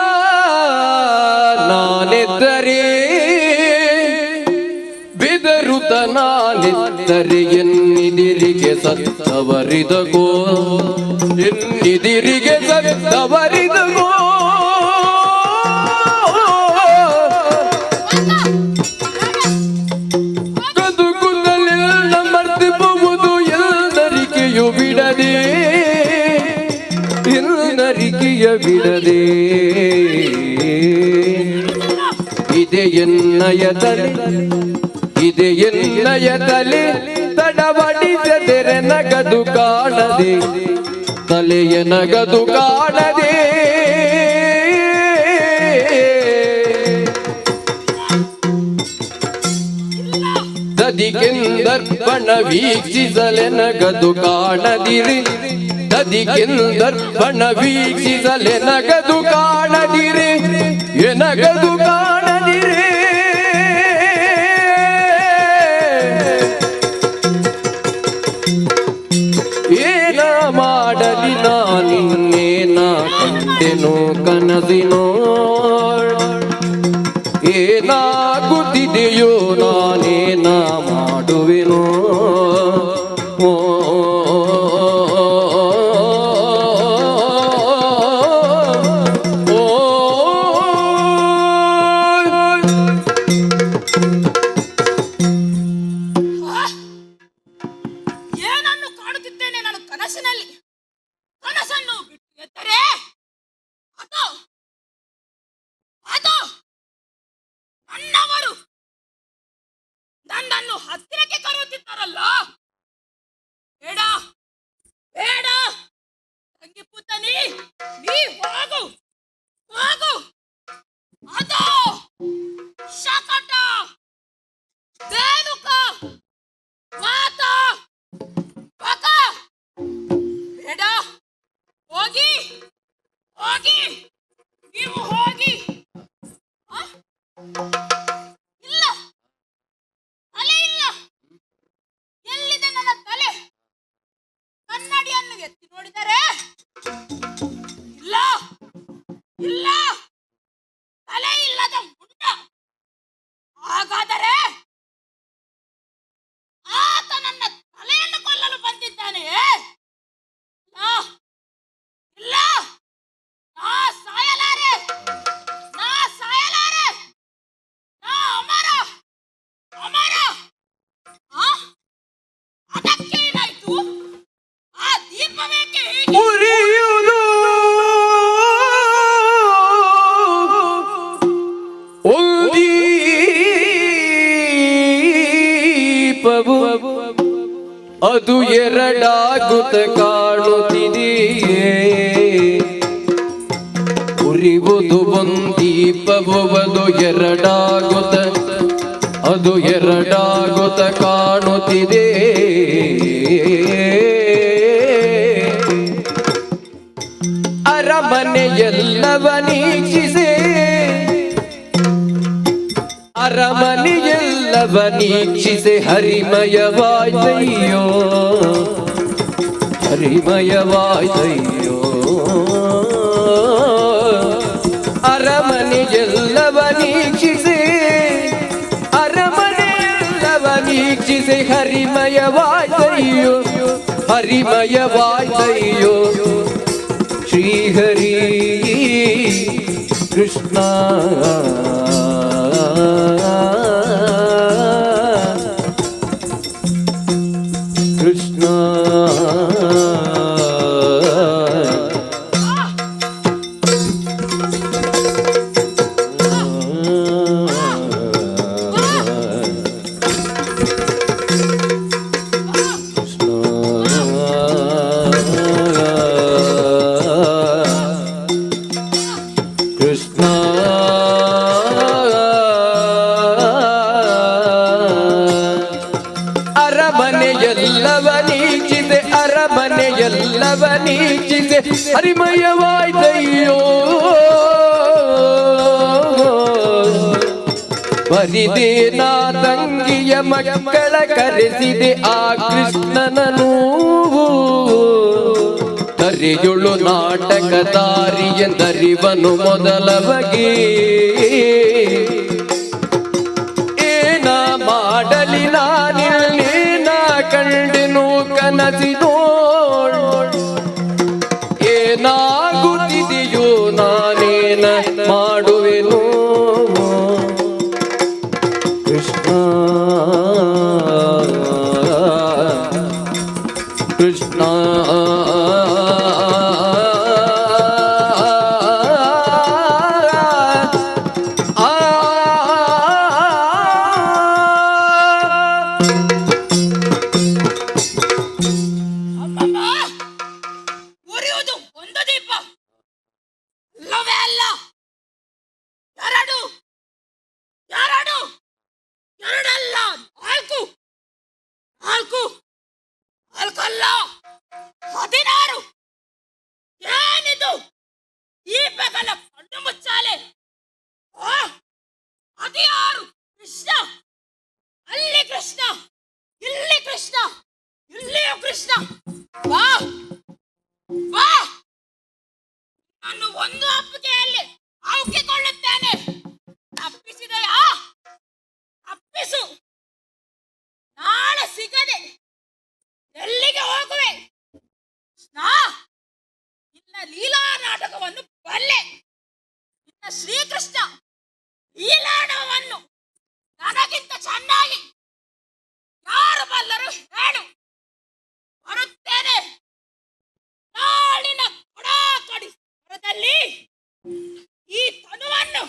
ನಾನೆದ್ದರೆ, ಬಿದರುತ ನಾನೆದ್ದರೆ ಎನ್ನಿದಿರಿಗೆ ಸತ್ತವರಿದಗೋ, ಎನ್ನಿದಿರಿಗೆ ಸತ್ತವರಿದಗೋ. ಗದುಗುದಲೆಲ್ಲ ಮರ್ತಿಪುವುದು ಎಲ್ಲರಿಕೆಯು ಬಿಡದೆ, ಎಲ್ಲರಿಕೆಯ ಬಿಡದೆ. ಇದೆ ಎನ್ನಯದಲ್ಲಿ, ಇದೆ ಎನ್ನಯದಲ್ಲಿ ತಡವಡಿಸದೆರೆ ನಗದು ಕಾಣದೆ, ತಲೆಯ ನಗದು ಕಾಣದೆ. ದದಿಗೆಂದರ್ಪಣ ವೀಕ್ಷಿಸಲೆ ನಗದು ಕಾಣದಿರಿ, ದದಿಗೆಂದರ್ಪಣ ವೀಕ್ಷಿಸಲೆ ನಗದು ಕಾಣದಿರಿ, ಎನಗದು ಕಾಣದಿರಿ. ಏನ ಮಾಡಲಿ ನಾನಿನ್ನೇನ ಕಂಡೆನೋ ಕನಸಿನೋ, ಏನಾಗುತ್ತಿದೆಯೋ ನಾನೇನ ಮಾಡುವೆನೋ. ಓ ಏನನ್ನು ಕಾಣುತ್ತಿದ್ದೇನೆ ನಾನು ಕನಸಿನಲ್ಲಿ? ಕನಸನ್ನು ಬಿಟ್ಟು ಎದ್ದರೆ ಅದು ಅದು ನನ್ನವರು ನನ್ನನ್ನು ಹತ್ತಿರಕ್ಕೆ ಕರೆಯುತ್ತಿದ್ದಾರಲ್ಲ. ಬೇಡ ಬೇಡ ತಂಗಿ ಪುತ್ತನಿ, ನೀ ಹೋಗು ಹೋಗು. ಅದು ಶಕಟ, ಧೇನುಕ, ವಾತ, ಬಕ. ಬೇಡ, ಹೋಗಿ ಹೋಗಿ, ನೀವು ಹೋಗಿ. ಆ? ಇಲ್ಲ, ತಲೆ ಇಲ್ಲ. ಎಲ್ಲಿದೆ ನನ್ನ ತಲೆ? ಕನ್ನಡಿಯನ್ನು ಎತ್ತಿ ನೋಡಿದರೆ ಇಲ್ಲ ಇಲ್ಲ, ತಲೆ ಇಲ್ಲದ ಮುಂಡ. ಹಾಗಾದರೆ ಆತ ನನ್ನ ತಲೆಯನ್ನು ಕೊಲ್ಲಲು ಬಂದಿದ್ದಾನೆಯೇ? ಇಲ್ಲ ಇಲ್ಲ, ನಾ ಸಾಯಲಾರೆ, ನಾ ಸಾಯಲಾರೆ, ನಾ ಅಮರ ಅಮರ. ಆ? ಅದಕ್ಕೇನಾಯ್ತು? ಆ ದೀಪವೇಕೆ ಹೀಗೆ ಉರಿಯುವುದು ದೀಪವು, ಅದು ಎರಡಾಗುತ್ತ ಕಾಣುತ್ತಿದೆಯೇ. ಉರಿವುದು ಒಂದೀಪವು, ಅದು ಎರಡಾಗುತ್ತ, ಅದು ಎರಡಾಗುತ್ತ ಕಾಣುತ್ತಿದೆ. ಅರಮನೆಯೆಲ್ಲವ ನೀಕ್ಷಿಸೆ, ಅರಮನೆಯೆಲ್ಲವ ನೀಕ್ಷಿಸೆ ಹರಿಮಯವಾಯ್ತಯ್ಯೋ, ಹರಿಮಯವಾಯ್ತಯ್ಯೋ. ಅರಮನೆಯೆಲ್ಲವ ನೀಕ್ಷಿಸೆ, ಅರಮನೆಯೆಲ್ಲವ ನೀಕ್ಷಿಸೆ ಹರಿಮಯವಾಯ್ತಯ್ಯೋ, ಹರಿಮಯವಾಯ್ತಯ್ಯೋ. ಶ್ರೀಹರಿ ಕೃಷ್ಣ ಕೃಷ್ಣ. ಪ್ರೀತಿಸಿ ಹರಿಮಯವಾಯ್ತಯ್ಯೋ ಬರಿದೇನ ತಂಗಿಯ ಮಕ್ಕಳ ಕರೆಸಿದೆ ಆ ಕೃಷ್ಣನನು ತರಿಯುಳು ನಾಟಕದಾರಿ ಎಂದರಿವನು ಮೊದಲ ಬಗೆ ಏನ ಮಾಡಲಿ ನಾನಿಲ್ಲೇನ ಕಂಡೆನು ಕನಸಿನೋಳ್ ಏನಾಗುತ್ತಿದೆಯೋ ನಾನೇನ ಮಾಡುವೆನು ಕೃಷ್ಣ ಕೃಷ್ಣ ಅಮ್ಮಮ್ಮ ಉರಿಯುವುದು ಒಂದು ದೀಪ ಅಲ್ಲವೇ ಅಲ್ಲ ಎರಡು ಎರಡು ಎರಡಲ್ಲ ನಾಲ್ಕು ನಾಲ್ಕು ನಾಲ್ಕಲ್ಲ 16 ಏನಿದು ದೀಪಗಳ ಕಣ್ಣು ಮುಚ್ಚಾಲೆ 16 ಕೃಷ್ಣ ಅಲ್ಲಿ ಕೃಷ್ಣ ಇಲ್ಲಿ ಕೃಷ್ಣ ಇಲ್ಲಿಯೂ ಕೃಷ್ಣ ಬಾ ಬಾ ನಾನು ಒಂದು ಅಪ್ಪಿಗೆಯಲ್ಲಿ ಹಾಕಿಕೊಳ್ಳುತ್ತೇನೆ ತಪ್ಪಿಸಿದೆಯಾ ತಪ್ಪಿಸು ನಾಳೆ ಸಿಗದೆ ಎಲ್ಲಿಗೆ ಹೋಗುವೆ ಕೃಷ್ಣ ನಿನ್ನ ಲೀಲಾ ನಾಟಕವನ್ನು ಬಲ್ಲೆ ನಿನ್ನ ಶ್ರೀಕೃಷ್ಣ ಲೀಲಾಟವನ್ನು ನನಗಿಂತ ಚೆನ್ನಾಗಿ ಯಾರು ಬಲ್ಲರು ಹೇಳು ಬರುತ್ತೇನೆ ನಾಳಿನ ಕೊಡಾಕಡಿ ಸ್ವರದಲ್ಲಿ ಈ ತನುವನ್ನು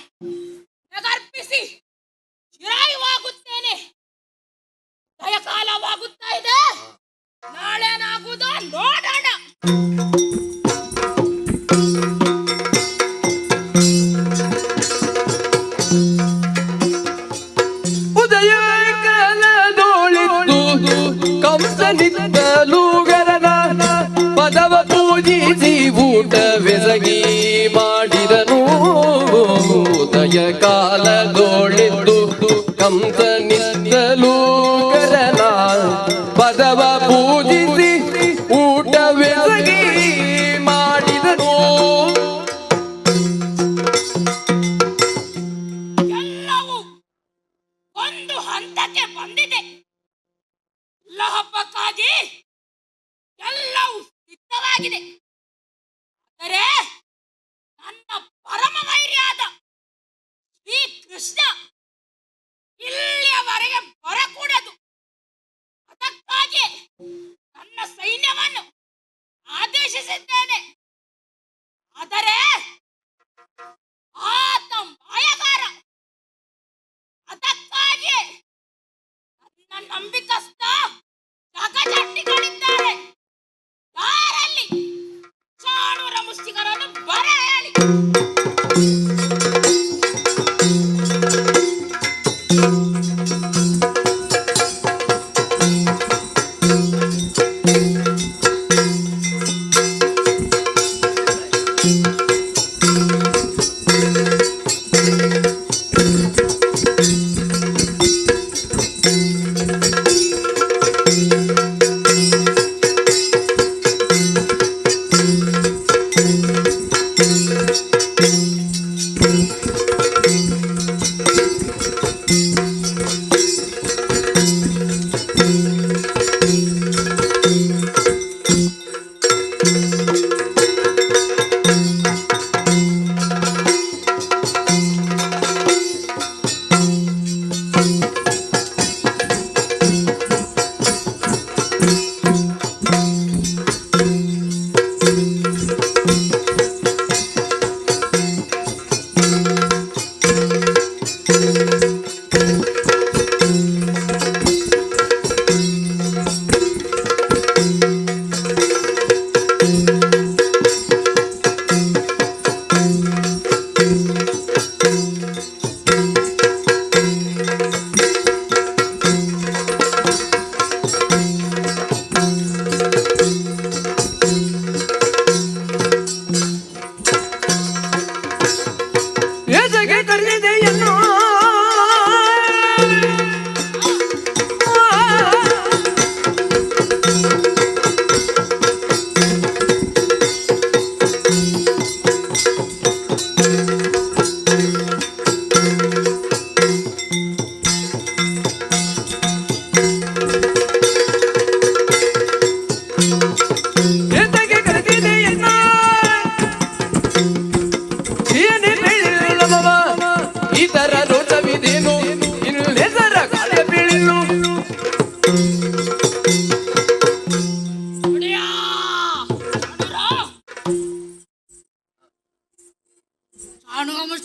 ನಗರ್ಪಿಸಿ ಚಿರಾಯುವಾಗುತ್ತೇನೆ ದಯಕಾಲವಾಗುತ್ತಾ ಇದೆ ನಾಳೇನಾಗುವುದೋ ನೋಡೋಣ ಉದಯ ಕಾಲದೋಳಿದ್ದು ಕಂಸನಿದ್ದಲೂಗರನ ಪದವ ಪೂಜಿಸಿ ಊಟವೆಸಗಿ ಮಾಡಿದನು ಉದಯ ಕಾಲದೋಳಿದ್ದು ಕಂಸನಿದ್ದಲೂಗರನ ಪದವ ಪೂಜಿಸಿ ಊಟವೆಸಗಿ ಮಾಡಿದನು ಎಲ್ಲವೂ ಒಂದು ಹಂತಕ್ಕೆ ಬಂದಿದೆ ಹಬ್ಬಕ್ಕಾಗಿ ಎಲ್ಲವೂ ಸಿದ್ಧವಾಗಿದೆ ಆದರೆ ನನ್ನ ಪರಮ ವೈರಿಯಾದ ಶ್ರೀ ಕೃಷ್ಣ ಇಲ್ಲಿಯವರೆಗೆ ಬರಕೂಡದು ಅದಕ್ಕಾಗಿ ನನ್ನ ಸೈನ್ಯವನ್ನು ಆದೇಶಿಸಿದ್ದೇನೆ ಆದರೆ ಆತ ಮಾಯಗಾರ ಅದಕ್ಕಾಗಿ ನನ್ನ ನಂಬಿಕಸ್ತ ಜಗಜಟ್ಟಿಗಳಿದ್ದಾರೆ ಯಾರಲ್ಲಿ ಚಾಣೂರ ಮುಷ್ಟಿಗರನ್ನು ಬರ ಹೇಳಿ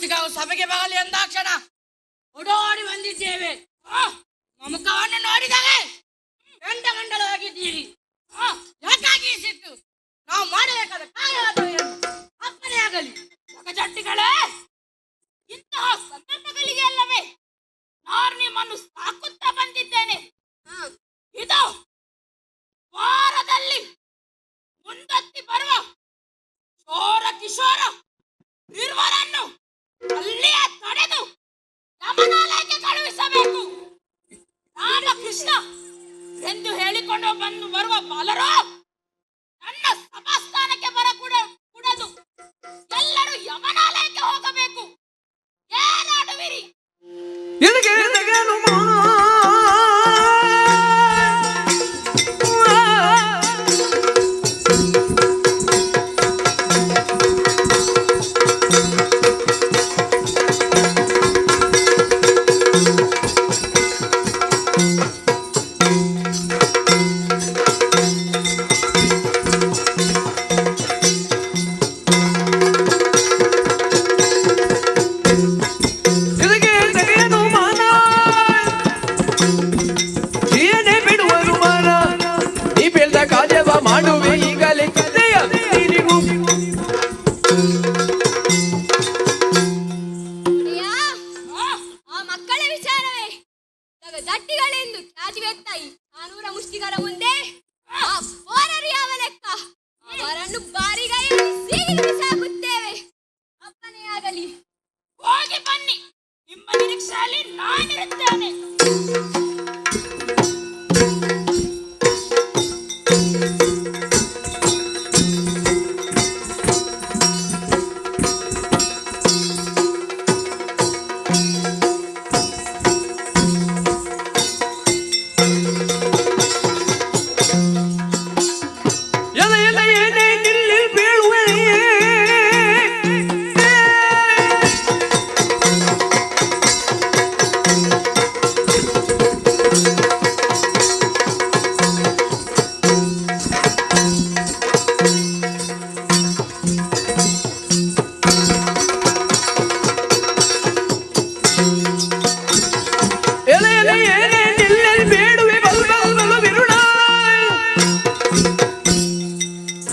ಮುಷ್ಟಿಗಾವು ಸಭೆಗೆ ಬರಲಿ ಎಂದಾಕ್ಷಣ ಓಡೋಡಿ ಬಂದಿದ್ದೇವೆ. ಮುಖವನ್ನು ನೋಡಿದರೆ ಗಂಡಗಳಾಗಿದ್ದೀರಿ. ಯಾಕಾಗಿ ಈ ಸಿಟ್ಟು? ನಾವು ಮಾಡಬೇಕಾದ ಕಾರ್ಯವಾದರೂ ಏನು? ಅಪ್ಪನೇ ಆಗಲಿ ಜಟ್ಟಿಗಳೇ, ಇಂತಹ ಸಂದರ್ಭಗಳಿಗೆ ಅಲ್ಲವೇ ನಾನು ನಿಮ್ಮನ್ನು ಸಾಕುತ್ತಾ ಬಂದಿದ್ದೇನೆ. ಇದು ವಾರದಲ್ಲಿ ಮುಂದತ್ತಿ ಬರುವ ಚೋರ ಕಿಶೋರ ಇರುವರನ್ನು ಅಲ್ಲಿಯೇ ತಡೆದು ಯಮನಾಲಯಕ್ಕೆ ಕಳುಹಿಸಬೇಕು. ರಾಮಕೃಷ್ಣ ಎಂದು ಹೇಳಿಕೊಂಡು ಬರುವ ಬಾಲರು ನನ್ನ ಸಭಾಸ್ಥಾನಕ್ಕೆ ಕೂಡದು ಎಲ್ಲರೂ ಯಮನಾಲಯಕ್ಕೆ ಹೋಗಬೇಕು. ಏನಾಡುವಿರಿ? ಮಾಡುವೆ ಈಗಲೇ ಕಥೆಯ ನೀರಿಗೂ. ಆ ಮಕ್ಕಳ ವಿಚಾರವೇ ದಟ್ಟಿಗಳೆಂದು ಖ್ಯಾತಿವೆತ್ತ ಈ 400 ಮುಷ್ಟಿಗರ ಮುಂದೆ ಆ ಪೋರರು ಯಾವ ಲೆಕ್ಕ? ಅವರನ್ನು ಬಾರಿಗೈಯಲ್ಲಿ ಸೀಗಿ ಸಾಕುತ್ತೇವೆ. ಅಪ್ಪನೇ ಆಗಲಿ. ಹೋಗಿ ಬನ್ನಿ, ನಿಮ್ಮ ನಿರೀಕ್ಷೆಯಲ್ಲಿ ನಾನಿರುತ್ತೇನೆ.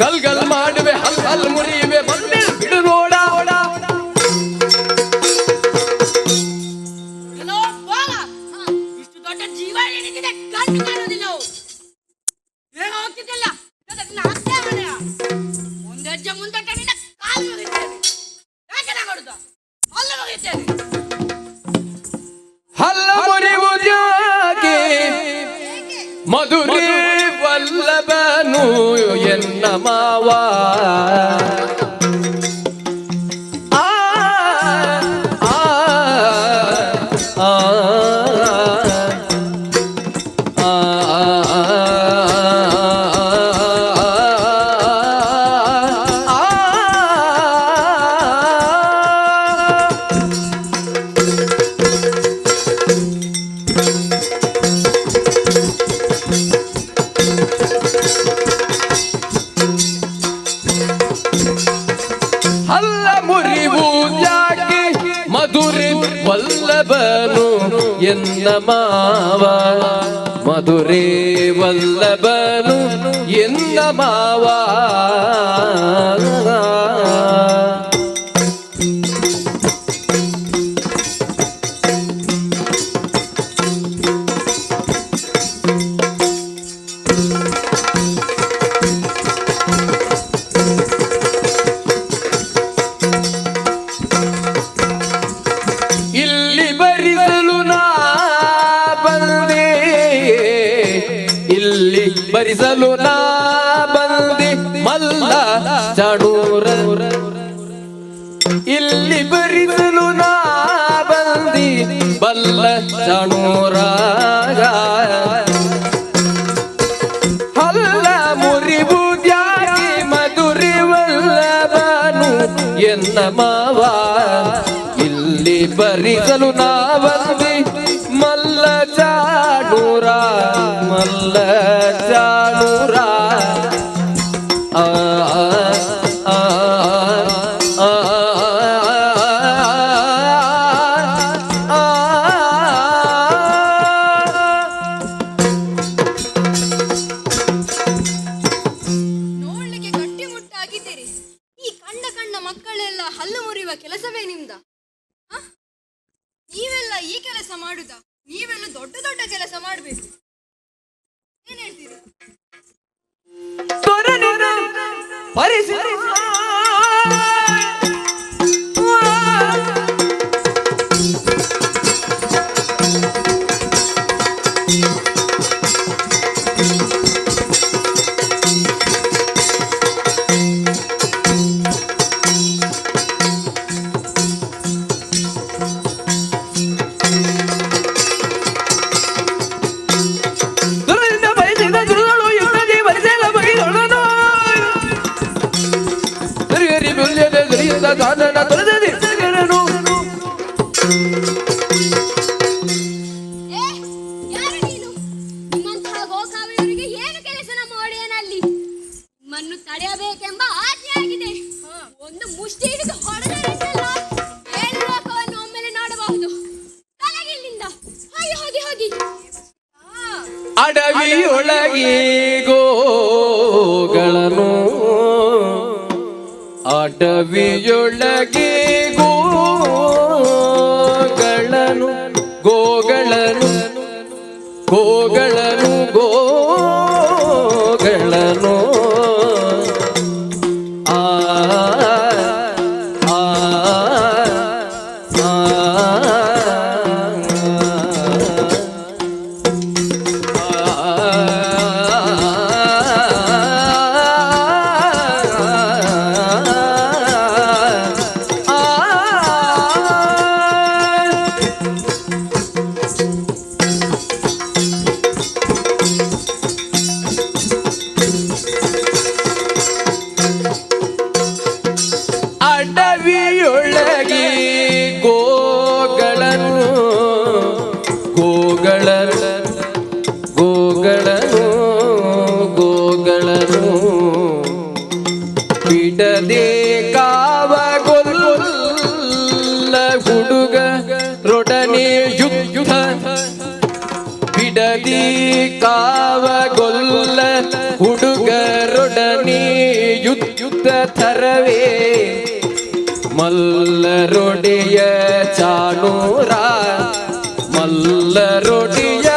ಗಲ್ಗಲ್ ಮಾಡುವೆ ಹಲ್ ಮುರಿಯುವೆ ಬಂದೆ ಬಿಡು ನೋಡ. ಇಷ್ಟು ದೊಡ್ಡ ಜೀವ ಏನಿದೆ ಕಣ್ಣು ಕಾಣೋದಿಲ್ಲ. ಬೇಗ ಹೋಗ್ತಿದ್ದಿಲ್ಲ. ಒಂದೆಜ್ಜೆ ಮುಂದಟ್ಟ ನಿನ್ನ ಕಾಲು ಮುಗಿದ್ದೇನೆ. ಯಾಕೆ ನಗೊಡುದು? ಅಲ್ಲ ಮುಗಿದ್ದೇನೆ. ಹಲ್ಲ ಮುರಿಯುವುದ್ಯಾಕೆ ಮಧುರೇ ವಲ್ಲಭನು ಎನ್ನ ಮಾವ. ಆ ಆ ಆ ಹಲ್ಲ ಮುರಿಯುವುದ್ಯಾಕೆ ಮಧುರೇ ವಲ್ಲಭನು ಎನ್ನ ಮಾವ. ಮಧುರೇ ವಲ್ಲಭನು ಎನ್ನ ಮಾವ. ಇಲ್ಲಿ ಬರಿಸಲು ನಾ ಬಂದೆ, ಇಲ್ಲಿ ಬರಿಸಲು ನಾ ಬಂದೆ ಮಲ್ಲ ಚಾಣೂರ. ಇಲ್ಲಿ ಬರಿಸಲು ನಾ ಬಂದಿ ಬಲ್ಲ ಚಾಣೂರ. ಹಲ್ಲ ಮುರಿಯುವುದ್ಯಾಕೆ ಮಧುರೇ ವಲ್ಲಭನು ಎನ್ನ ಮಾವ. ಇಲ್ಲಿ ಬರಿಸಲು ನಾ ಬಂದೆ ಮಲ್ಲ ಚಾಣೂರ. ಮಲ್ಲ ಚಾಣೂರ. ಆ ಆ ಆ ಆ ಹಲ್ಲು ಮುರಿಯುವ ಕೆಲಸವೇ ನಿಮ್ದ? ನೀವೆಲ್ಲ ಈ ಕೆಲಸ ಮಾಡುದ? ನೀವೆಲ್ಲ ದೊಡ್ಡ ದೊಡ್ಡ ಕೆಲಸ ಮಾಡಬೇಕು. ಏನ್ ಹೇಳ್ತೀರಿ? ಏ, ಯಾರು ನೀನು? ನಿಮ್ಮಂತಹ ಗೋಕಾವಿಯವರಿಗೆ ಏನು ಕೆಲಸ ನಮ್ಮ ಒಡೆಯನಲ್ಲಿ? ನಿಮ್ಮನ್ನು ತಡೆಯಬೇಕೆಂಬ ಆಜ್ಞೆ ಆಗಿದೆ. ಒಂದು ಮುಷ್ಟಿ ಹಿಡಿದು ಹೊಡೆದರೆಲ್ಲ ಏಳು ಲೋಕವನ್ನು ಒಮ್ಮೆಲೆ ನೋಡಬಹುದು. ತಲೆಗಿಲ್ಲಿಂದ ಹೋಗಿ ಹೋಗಿ ಹೋಗಿ. ಅಡವಿಯೊಳಗೆ ಗೋಗಳನ್ನು, ಅಡವಿಯೊಳಗೆ ಗೋಗಳನ್ನು, ಗೋಗಳನ್ನು, ಗೋಗಳನ್ನು, ಗೋಗಳನ್ನು ಆ ಆ ಅಡವಿಯೊಳಗೆ ಗೋಗಳನ್ನು, ಗೋಗಳನ್ನು, ಗೋಗಳನ್ನು, ಗೋಗಳನ್ನು ಬಿಡದೆ ಕಾವಗೊಲ್ಲ ಹುಡುಗರೊಡನೆ ಯುದ್ಧ, ಬಿಡದಿ ಕಾವಗೊಲ್ಲ ಹುಡುಗರೊಡನೆ ಯುದ್ಧ ತರವೇ ಮಲ್ಲರೊಡೆಯ ಚಾಣೂರ, ಮಲ್ಲರೊಡೆಯ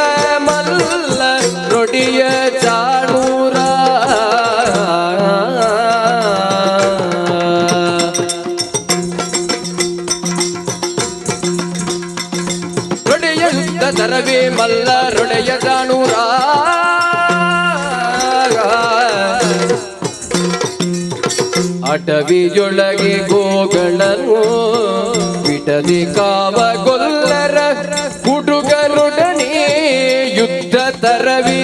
ಮಲ್ಲರೊಡೆಯ ಚಾಣೂರ. ರೊಡೆಯ ಯುದ್ಧ ತರವೇ ಮಲ್ಲರೊಡೆಯ ಚಾಣೂರ. ಅಡವಿಯೊಳಗೆ ಗೋಗಳನ್ನು ಬಿಡದೆ ಕಾವಗೊಲ್ಲರ ಹುಡುಗರೊಡನೆ ಯುದ್ಧ ತರವಿ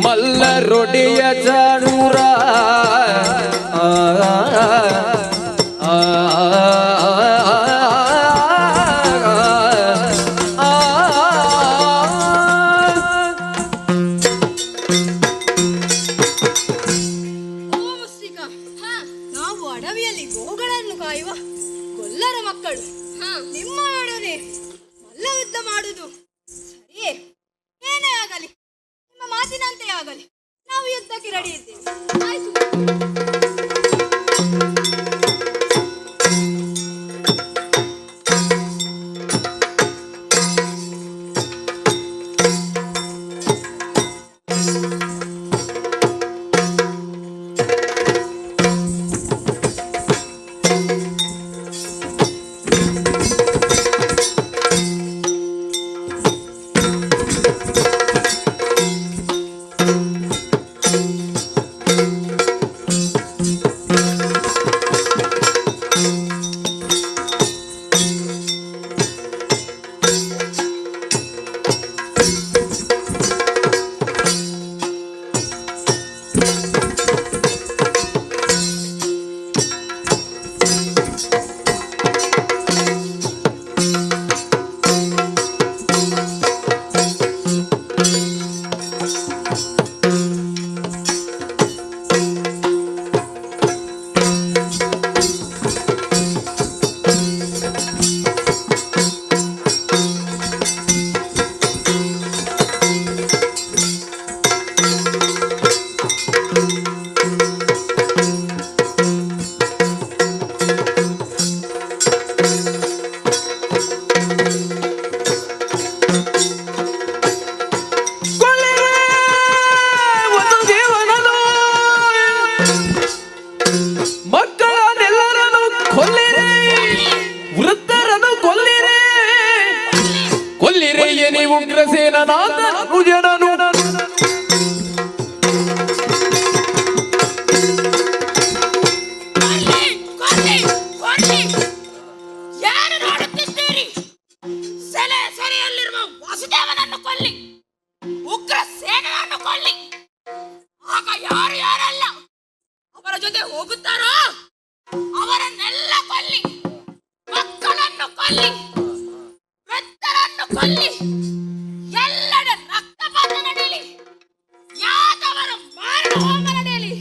ಮಲ್ಲರೊಡೆಯ ಚಾಣೂರ. ನಾವು ಅಡವಿಯಲ್ಲಿ ಗೋಗಳನ್ನು ಕಾಯುವ ಗೊಲ್ಲರ ಮಕ್ಕಳು. ನಿಮ್ಮೊಡನೆ ಮಲ್ಲ ಯುದ್ಧ ಮಾಡುವುದು ಸರಿಯೇ? ಏನೇ ಆಗಲಿ, ನಿಮ್ಮ ಮಾತಿನಂತೆ ಆಗಲಿ, ನಾವು ಯುದ್ಧಕ್ಕೆ ರೆಡಿ ಇದ್ದೇವೆ. ಆಯ್ತು. ಉಗ್ರಸೇನನಾದ ಕುಜನನು ಕೊಲ್ಲಿ, ಕೊಲ್ಲಿ, ಕೊಲ್ಲಿ. ಯಾರು ನೋಡುತ್ತಿದ್ದೀರಿ? ಸೆರೆಯಲ್ಲಿರುವ ವಾಸುದೇವನನ್ನು ಕೊಲ್ಲಿ, ಉಗ್ರ ಸೇನನನ್ನು ಕೊಲ್ಲಿ. ಆಗ ಯಾರು ಯಾರಲ್ಲ ಅವರ ಜೊತೆ ಹೋಗುತ್ತಾರೋ ಅವರನ್ನೆಲ್ಲ ಕೊಲ್ಲಿ. ಮಕ್ಕಳನ್ನು ಕೊಲ್ಲಿ, ವೃದ್ಧರನ್ನು ಕೊಲ್ಲಿ. ಎಲ್ಲೆಡೆ ರಕ್ತಪಾತ ನಡೆಯಲಿ, ಯಾದವರ ಮಾರಣ ಹೋಮ ನಡೆಯಲಿ.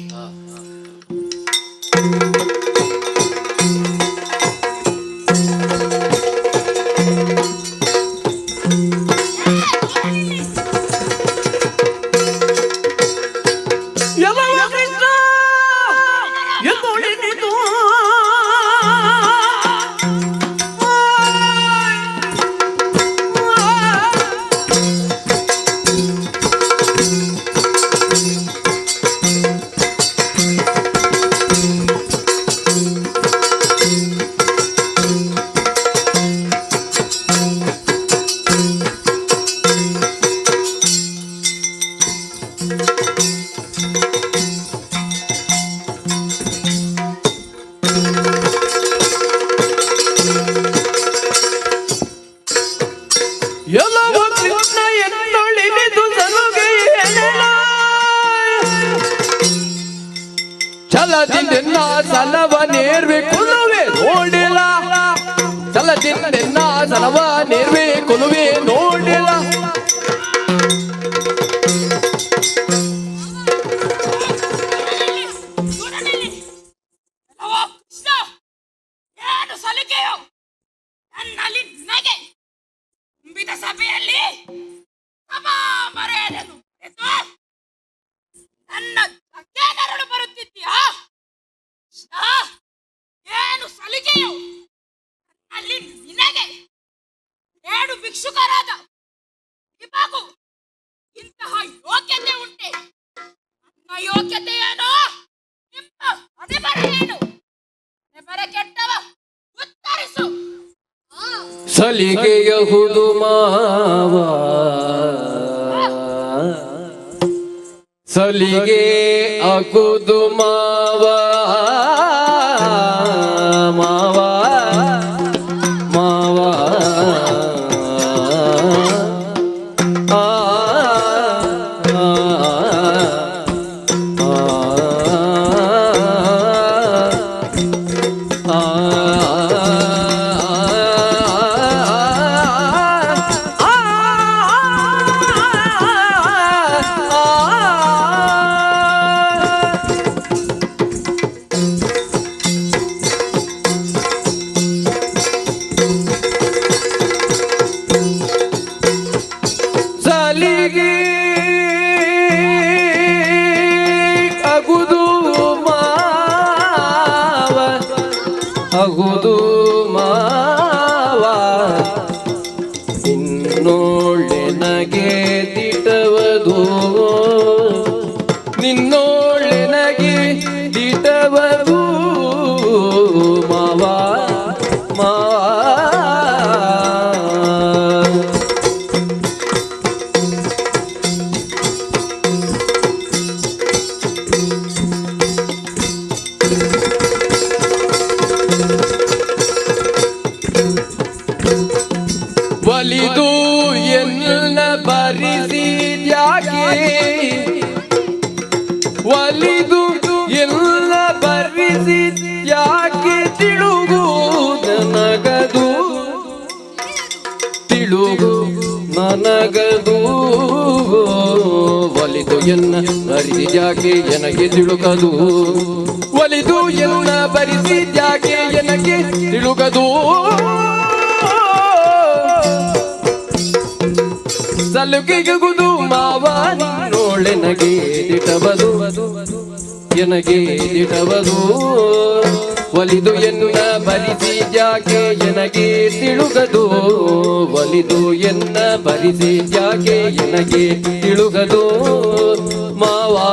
ಎಲ್ಲವ ಕೃಷ್ಣ ಎಂದೊಳಿನಿತು ಎಲ್ಲವ ಕೃಷ್ಣ ಎಂದೊಳಿನಿತು ಸಲುಗೆಯೇನೆಲ್ಲ ಛಲದಿಂದ ಸಲವ ನೇರ್ವೆ ಕೊಲುವೆ ನೋಡಿಲ್ಲ ಛಲದಿಂದ ಸಲವ ನೇರ್ವೆ ಕೊಲುವೆ ನೋಡಿಲ್ಲ ನೋಡಲಿ. ಎಲ್ಲವೋ ಕೃಷ್ಣ, ಏನು ಸಲಿಕೆಯೋ ನನ್ನಲ್ಲಿ ನಿನಗೆ? ತುಂಬಿದ ಸಭೆಯಲ್ಲಿ ಮರೆಯದನು ನನ್ನ ಗಂಗೆನರಳು ಬರುತ್ತಿದ್ದೀಯಾ? ಕೃಷ್ಣ, ಏನು ಸಲಿಕೆಯೋ ನನ್ನಲ್ಲಿ ನಿನಗೆ? ಏಳು ಭಿಕ್ಷುಕರಾದ ನಿಮಗೂ ಇಂತಹ ಯೋಗ್ಯತೆ ಉಂಟೆ? ನನ್ನ ಯೋಗ್ಯತೆ ಏನೋ, ನಿಮ್ಮ ಹಣೆಬರ ಏನು? ಹಣೆಬರ ಕೆಟ್ಟವ, ಉತ್ತರಿಸು. ಸಲಿಗೆಯಹುದು ಮಾವ ಸಲಿಗೆ ಅಗುದು ಮಾವ ಮಾವ ಮಾವ ಆ ಸಲಿಗೆ ಅಗುದು ಮಾವ ಅಗುದು ಮಾವ ನಿನ್ನೋಳೆನಗೆ ದಿಟವದು ನಿನ್ನೋಳೆನಗೆ ದಿಟವದು ಮಾವ ಮಾವ ಒಲಿದು ಎಲ್ಲ ಬರಿಸಿದ್ಯಾಕೆ ಒಲಿದು ಎಲ್ಲ ಬರಿಸಿದ್ಯಾಕೆ ತಿಳುಗು ನನಗದು ತಿಳುಗು ನನಗದು ಒಲಿದು ಎನ್ನ ಬರಿಸಿದ್ಯಾಕೆ ನನಗೆ ತಿಳುಗದು ಒಲಿದು ಎಲ್ಲ ಬರಿಸಿದ್ಯಾಕೆ ನನಗೆ ತಿಳುಗದು ಸಲುಗೆಗುದು ಮಾವ ನಿನ್ನೋಳೆನಗೆ ದಿಟವದು ಎನಗೆ ದಿಟವದು ಒಲಿದು ಎನ್ನ ಬರಿಸಿದ್ಯಾಕೆ ಎನಗೆ ತಿಳುಗದು ಒಲಿದು ಎನ್ನ ಬರಿಸಿದ್ಯಾಕೆ ಎನಗೆ ತಿಳುಗದು ಮಾವಾ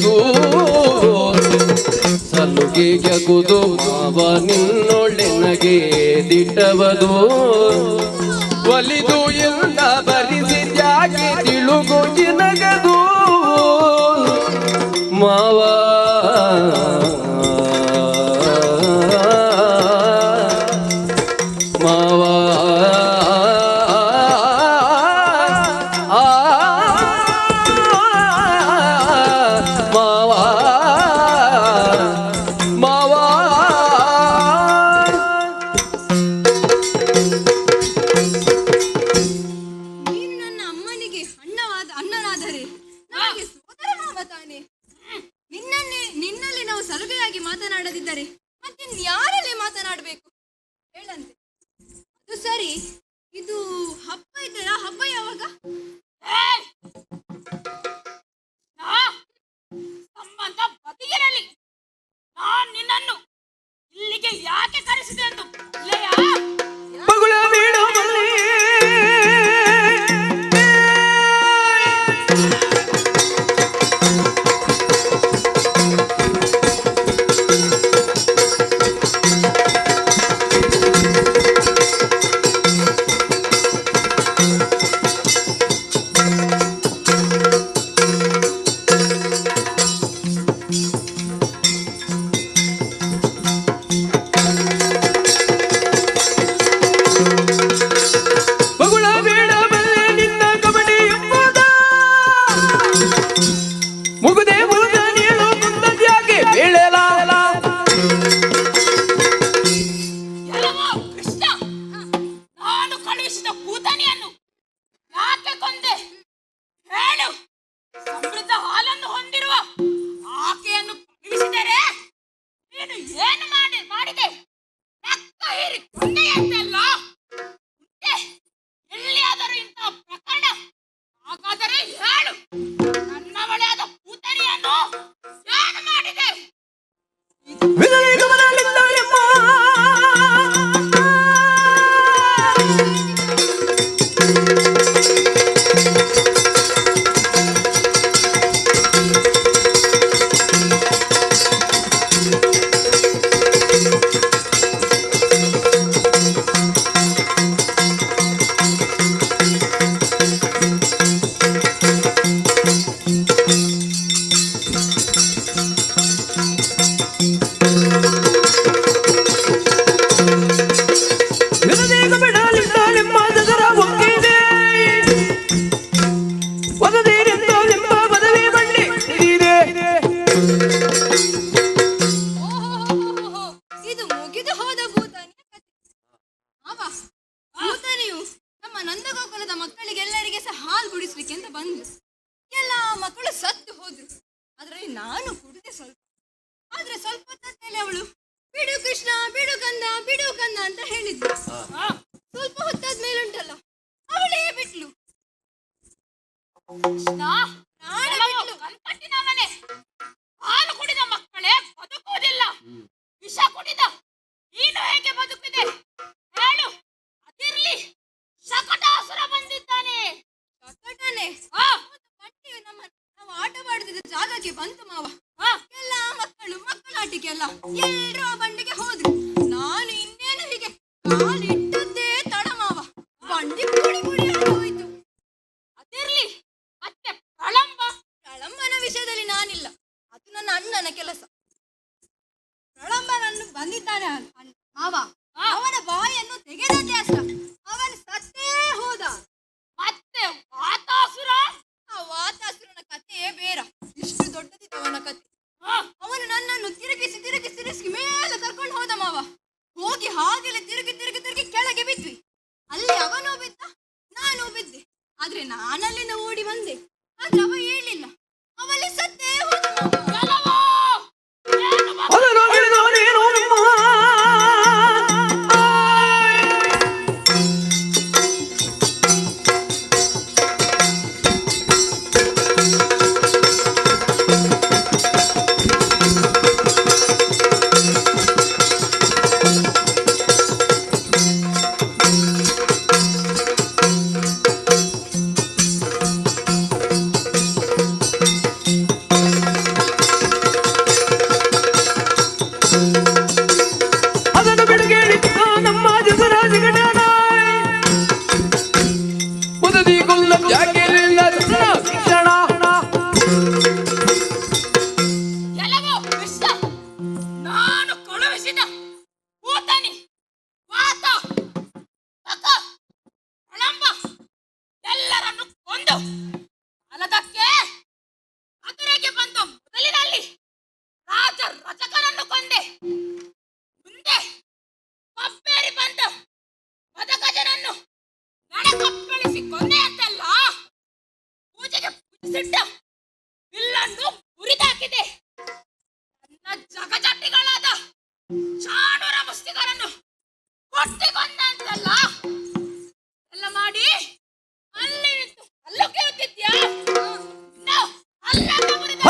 ನಿನಗದು ಸಲುಗೆಯಗುದು ಮಾವ ನಿನ್ನೊಳ್ಳೆನಗೆ ದಿಟ್ಟವದು ಒಲಿದು ಎಲ್ಲ ಬರಿಸಿದ್ಯಾಕೆ ತಿಳುಗು ನಿನಗದು ಮಾವ ಮಾವ ನೀನು ನನ್ನ ಅಮ್ಮನಿಗೆ ಅಣ್ಣನಾದರೆ ನನಗೆ ಸೋದರ ಮಾವ ತಾನೆ. ನಿನ್ನಲ್ಲಿ ನಾವು ಸಲುಗೆಯಾಗಿ ಮಾತನಾಡದಿದ್ದರೆ ಮತ್ತೆ ಯಾರಲ್ಲೇ ಮಾತನಾಡಬೇಕು ಹೇಳಂತೆ. ಅದು ಸರಿ, ಇದು ಹಬ್ಬ ಇದೆಯಾ? ಹಬ್ಬ ಯಾವಾಗ? ಏಯ್! ಸಂಬಂಧ ಬದಿಗಿರಲಿ, ನಾನ್ ನಿನ್ನನ್ನು ಇಲ್ಲಿಗೆ ಯಾಕೆ ಕರೆಸಿದೆ ಎಂದು ಇಲ್ಲೆಯಾ? ಪಗುಳ ಬೀಡು ಮುಗುದೇ ಮುರುಗ ನೀನು ಮುಂದದ್ಯಾಕೆ ಬೀಳಲ ಎಲ್ಲವೋ ಕೃಷ್ಣ, ನಾನು ಕಳುಹಿಸಿದ ಕೂತಣಿಯನ್ನು ಯಾಕೆ ಕೊಂದೆ ಹೇಳು. ಸಮೃದ್ಧ ಹಾಲನ್ನು ಹೊಂದಿರುವ ಆಕೆಯನ್ನು ಕಳುಹಿಸಿದರೆ ನೀನು ಏನು ಮಾಡಿದೆ? ರಕ್ತ ಹೀರಿ ಕೊಂದೆಯಂತೆಲ್ಲ ಉಂಟೆ? ಎಲ್ಲಿಯಾದರೂ ಇಂತಹ ಪ್ರಕರಣ ಹಾಗಾದರೆ ಹೇಳು. ನನ್ನ ಬಳಿಯಾದ ಕೂತಣಿಯನ್ನು ಏನು ಮಾಡಿದೆ? ಇದು ಮುಗಿದು ಹೋದ ಭೂತಾನಿಯ ಕಥೆ. ಅವ ಭೂತಾನಿಯು ನಮ್ಮ ನಂದಗೋಕುಲದ ಮಕ್ಕಳಿಗೆಲ್ಲರಿಗೆ ಸಹ ಹಾಲು ಕುಡಿಸ್ಲಿಕ್ಕೆ ಅಂತ ಬಂದು ಎಲ್ಲ ಮಕ್ಕಳು ಸತ್ತು ಹೋದ್ರು. ಅದರಲ್ಲಿ ನಾನು ಕುಡಿದೆ ಸ್ವಲ್ಪ. ಆದ್ರೆ ಸ್ವಲ್ಪ ಹೊತ್ತಲ್ಲಿ ಅವಳು ಬಿಡು ಕೃಷ್ಣ, ಬಿಡು ಕಂದ, ಬಿಡು ಕಂದ ಅಂತ ಹೇಳಿದ್ಲು. ಸ್ವಲ್ಪ ಹೊತ್ತಾದ್ಮೇಲೆ ಉಂಟಲ್ಲ, ಅವಳೇ ಬಿಟ್ಲು. ಕಲ್ಪಟ್ಟಿನ ಮನೆ ಹಾಲು ಕುಡಿದ ಮಕ್ಕಳೇ ಬದುಕುವುದಿಲ್ಲ. ವಿಷ ಕುಡಿದ ನೀನು ಹೇಗೆ ಬದುಕಿದೆ ಹೇಳು. ಅದಿರ್ಲಿ, ಶಕಟಾಸುರ ಬಂದಿದ್ದಾನೆ. ಶಕಟನೆ ಪಟ್ಟಿಯು ನಾವು ಆಟವಾಡುತ್ತಿದ್ದ ಜಾಗಕ್ಕೆ ಬಂತು ಮಾವ. ಎಲ್ಲ ಮಕ್ಕಳಾಟಿಕೆ ಎಲ್ಲ ಎಲ್ಲರೂ ಆ ಬಂಡಿಗೆ ಹೋದ್ರು. ನಾನು ಇನ್ನೇನು ಹೀಗೆ ಕಾಲಿಟ್ಟದ್ದೇ ತಡ ಮಾವ, ಬಂಡಿ ಪುಡಿ ಪುಡಿ ಹೋಯ್ತು. ಅದಿರ್ಲಿ, ಮತ್ತೆ ಪ್ರಳಂಬನ ವಿಷಯದಲ್ಲಿ ನಾನಿಲ್ಲ, ಅದು ನನ್ನ ಅಣ್ಣನ ಕೆಲಸ. ಪ್ರಳಂಬನನ್ನು ಬಂದಿದ್ದಾನೆ ಮಾವ, ಅವನ ಬಾಯನ್ನು ತೆಗೆದದ್ದೇ ಅಷ್ಟ. ಅವನು ಸತ್ತೇ ಹೋದ. ಮತ್ತೆ ವಾತಾಸುರ? ಆ ವಾತಾಸುರನ ಕಥೆಯೇ ಬೇರೆ. ಇಷ್ಟು ದೊಡ್ಡದಿತ್ತು ಅವನ ಕಥೆ. ಅವನು ನನ್ನನ್ನು ತಿರುಗಿಸಿ ಮೇಲೆ ಕರ್ಕೊಂಡು ಹೋದ ಮಾವ. ಹೋಗಿ ಹಾಗೆಲ್ಲ ತಿರುಗಿ ಕೆಳಗೆ ಬಿದ್ವಿ. ಅಲ್ಲಿ ಅವನು ಬಿದ್ದ, ನಾನು ಬಿದ್ದೆ. ಆದ್ರೆ ನಾನಲ್ಲಿಂದ ಓಡಿ ಬಂದೆ. ಆದ್ರೆ ಅವ ಹೇಳಿಲ್ಲ, ಅವಲ್ಲಿ ಸತ್ತೇ ಹೋದ ಮಾವ. ಅಲದಕ್ಕೆ ಮಧುರೆಗೆ ಬಂದು ಮೊದಲಿನಲ್ಲಿ ರಾಜ ರಚಕರನ್ನು ಕೊಂದೆ. ಮುಂದೆ ಕಪ್ಪೇರಿ ಬಂದು ಮದಗಜನನ್ನು ನಡಕಪ್ಪಳಿಸಿ ಕೊಂದೆ ಅಂತಲ್ಲ, ಪೂಜೆಗೆ ಪೂಜಿಸಿಟ್ಟು ಬಿಲ್ಲನ್ನು ಮುರಿದಾಕಿದೆ. ನನ್ನ ಜಗಜಟ್ಟಿಗಳಾದ ಚಾಣೂರ ಮುಸ್ತಿಗರನ್ನು ಕೊಟ್ಟಿಕೊಂಡ ಅಂತಲ್ಲ, ಎಲ್ಲ ಮಾಡಿ ಅಲ್ಲಿ ನಿಂತು ಅಲ್ಲೂ ಕೇಳುತ್ತಿದ್ಯಾ? ಅಲ್ಲನ್ನ ಮುರಿದ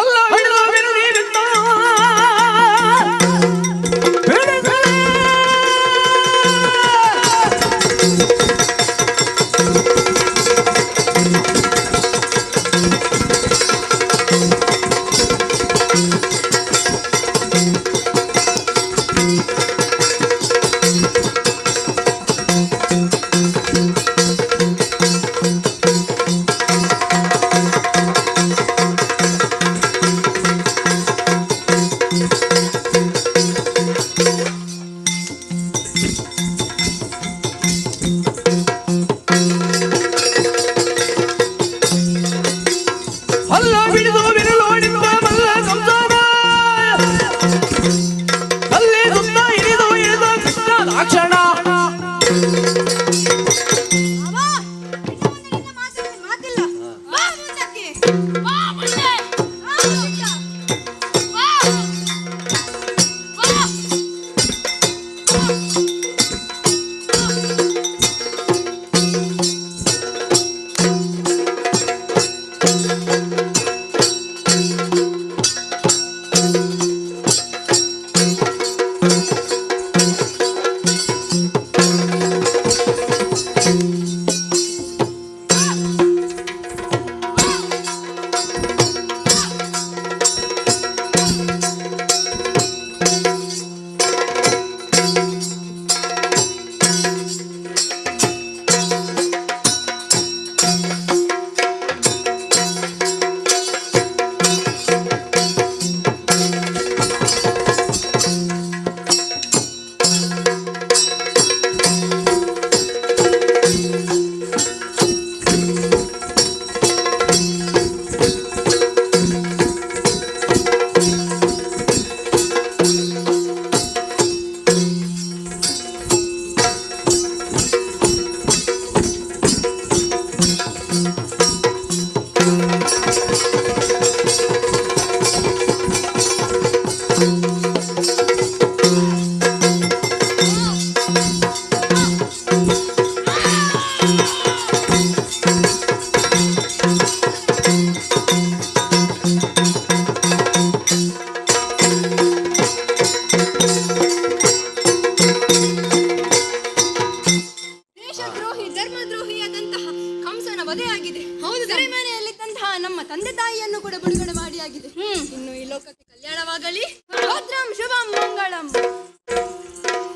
ಧರ್ಮದ್ರೋಹಿಯಾದಂತಹ ಕಂಸನ ವಧೆಯಾಗಿದೆ. ಹೌದು, ಸೆರೆಮನೆಯಲ್ಲಿದ್ದಂತಹ ನಮ್ಮ ತಂದೆ ತಾಯಿಯನ್ನು ಕೂಡ ಬಿಡುಗಡೆ ಮಾಡಿಯಾಗಿದೆ. ಇನ್ನು ಈ ಲೋಕಕ್ಕೆ ಕಲ್ಯಾಣವಾಗಲಿ. ಭದ್ರಂ ಶುಭಂ ಮಂಗಳಂ.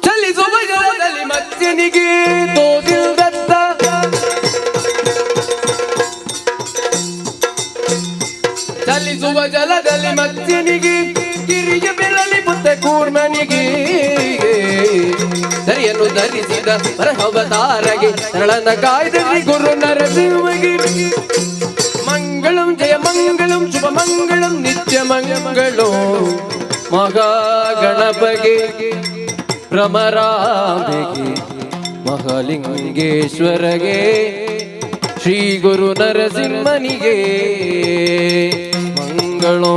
ಚಲಿಸುವ ಜಲದಲ್ಲಿ ಮತ್ಸ್ಯನಿಗೆ ತೋದಿಲ್ದತ್ತ, ಚಲಿಸುವ ಜಲದಲ್ಲಿ ಮತ್ಸ್ಯನಿಗೆ ಗಿರಿಯ ಬೆಳಲಿ ಪುತ್ತ ಕೂರ್ಮನಿಗೆ ದರಿಯನ್ನು ಧರಿಸಿದ ಪರಹವತಾರಗೆ ನಳನ ಕಾಯ್ದಲ್ಲಿ ಗುರು ನರಸಿಂಹಗೆ ಮಂಗಳಂ ಜಯ ಮಂಗಳಂ ಶುಭ ಮಂಗಳಂ ನಿತ್ಯ ಮಂಗಳೋ ಮಗಾ ಗಣಪಗೆ ಭ್ರಮರಾಂಬೆಗೆ ಮಹಾಲಿಂಗೇಶ್ವರಗೆ ಶ್ರೀ ಗುರು ನರಸಿಂಹನಿಗೆ ಮಂಗಳೋ.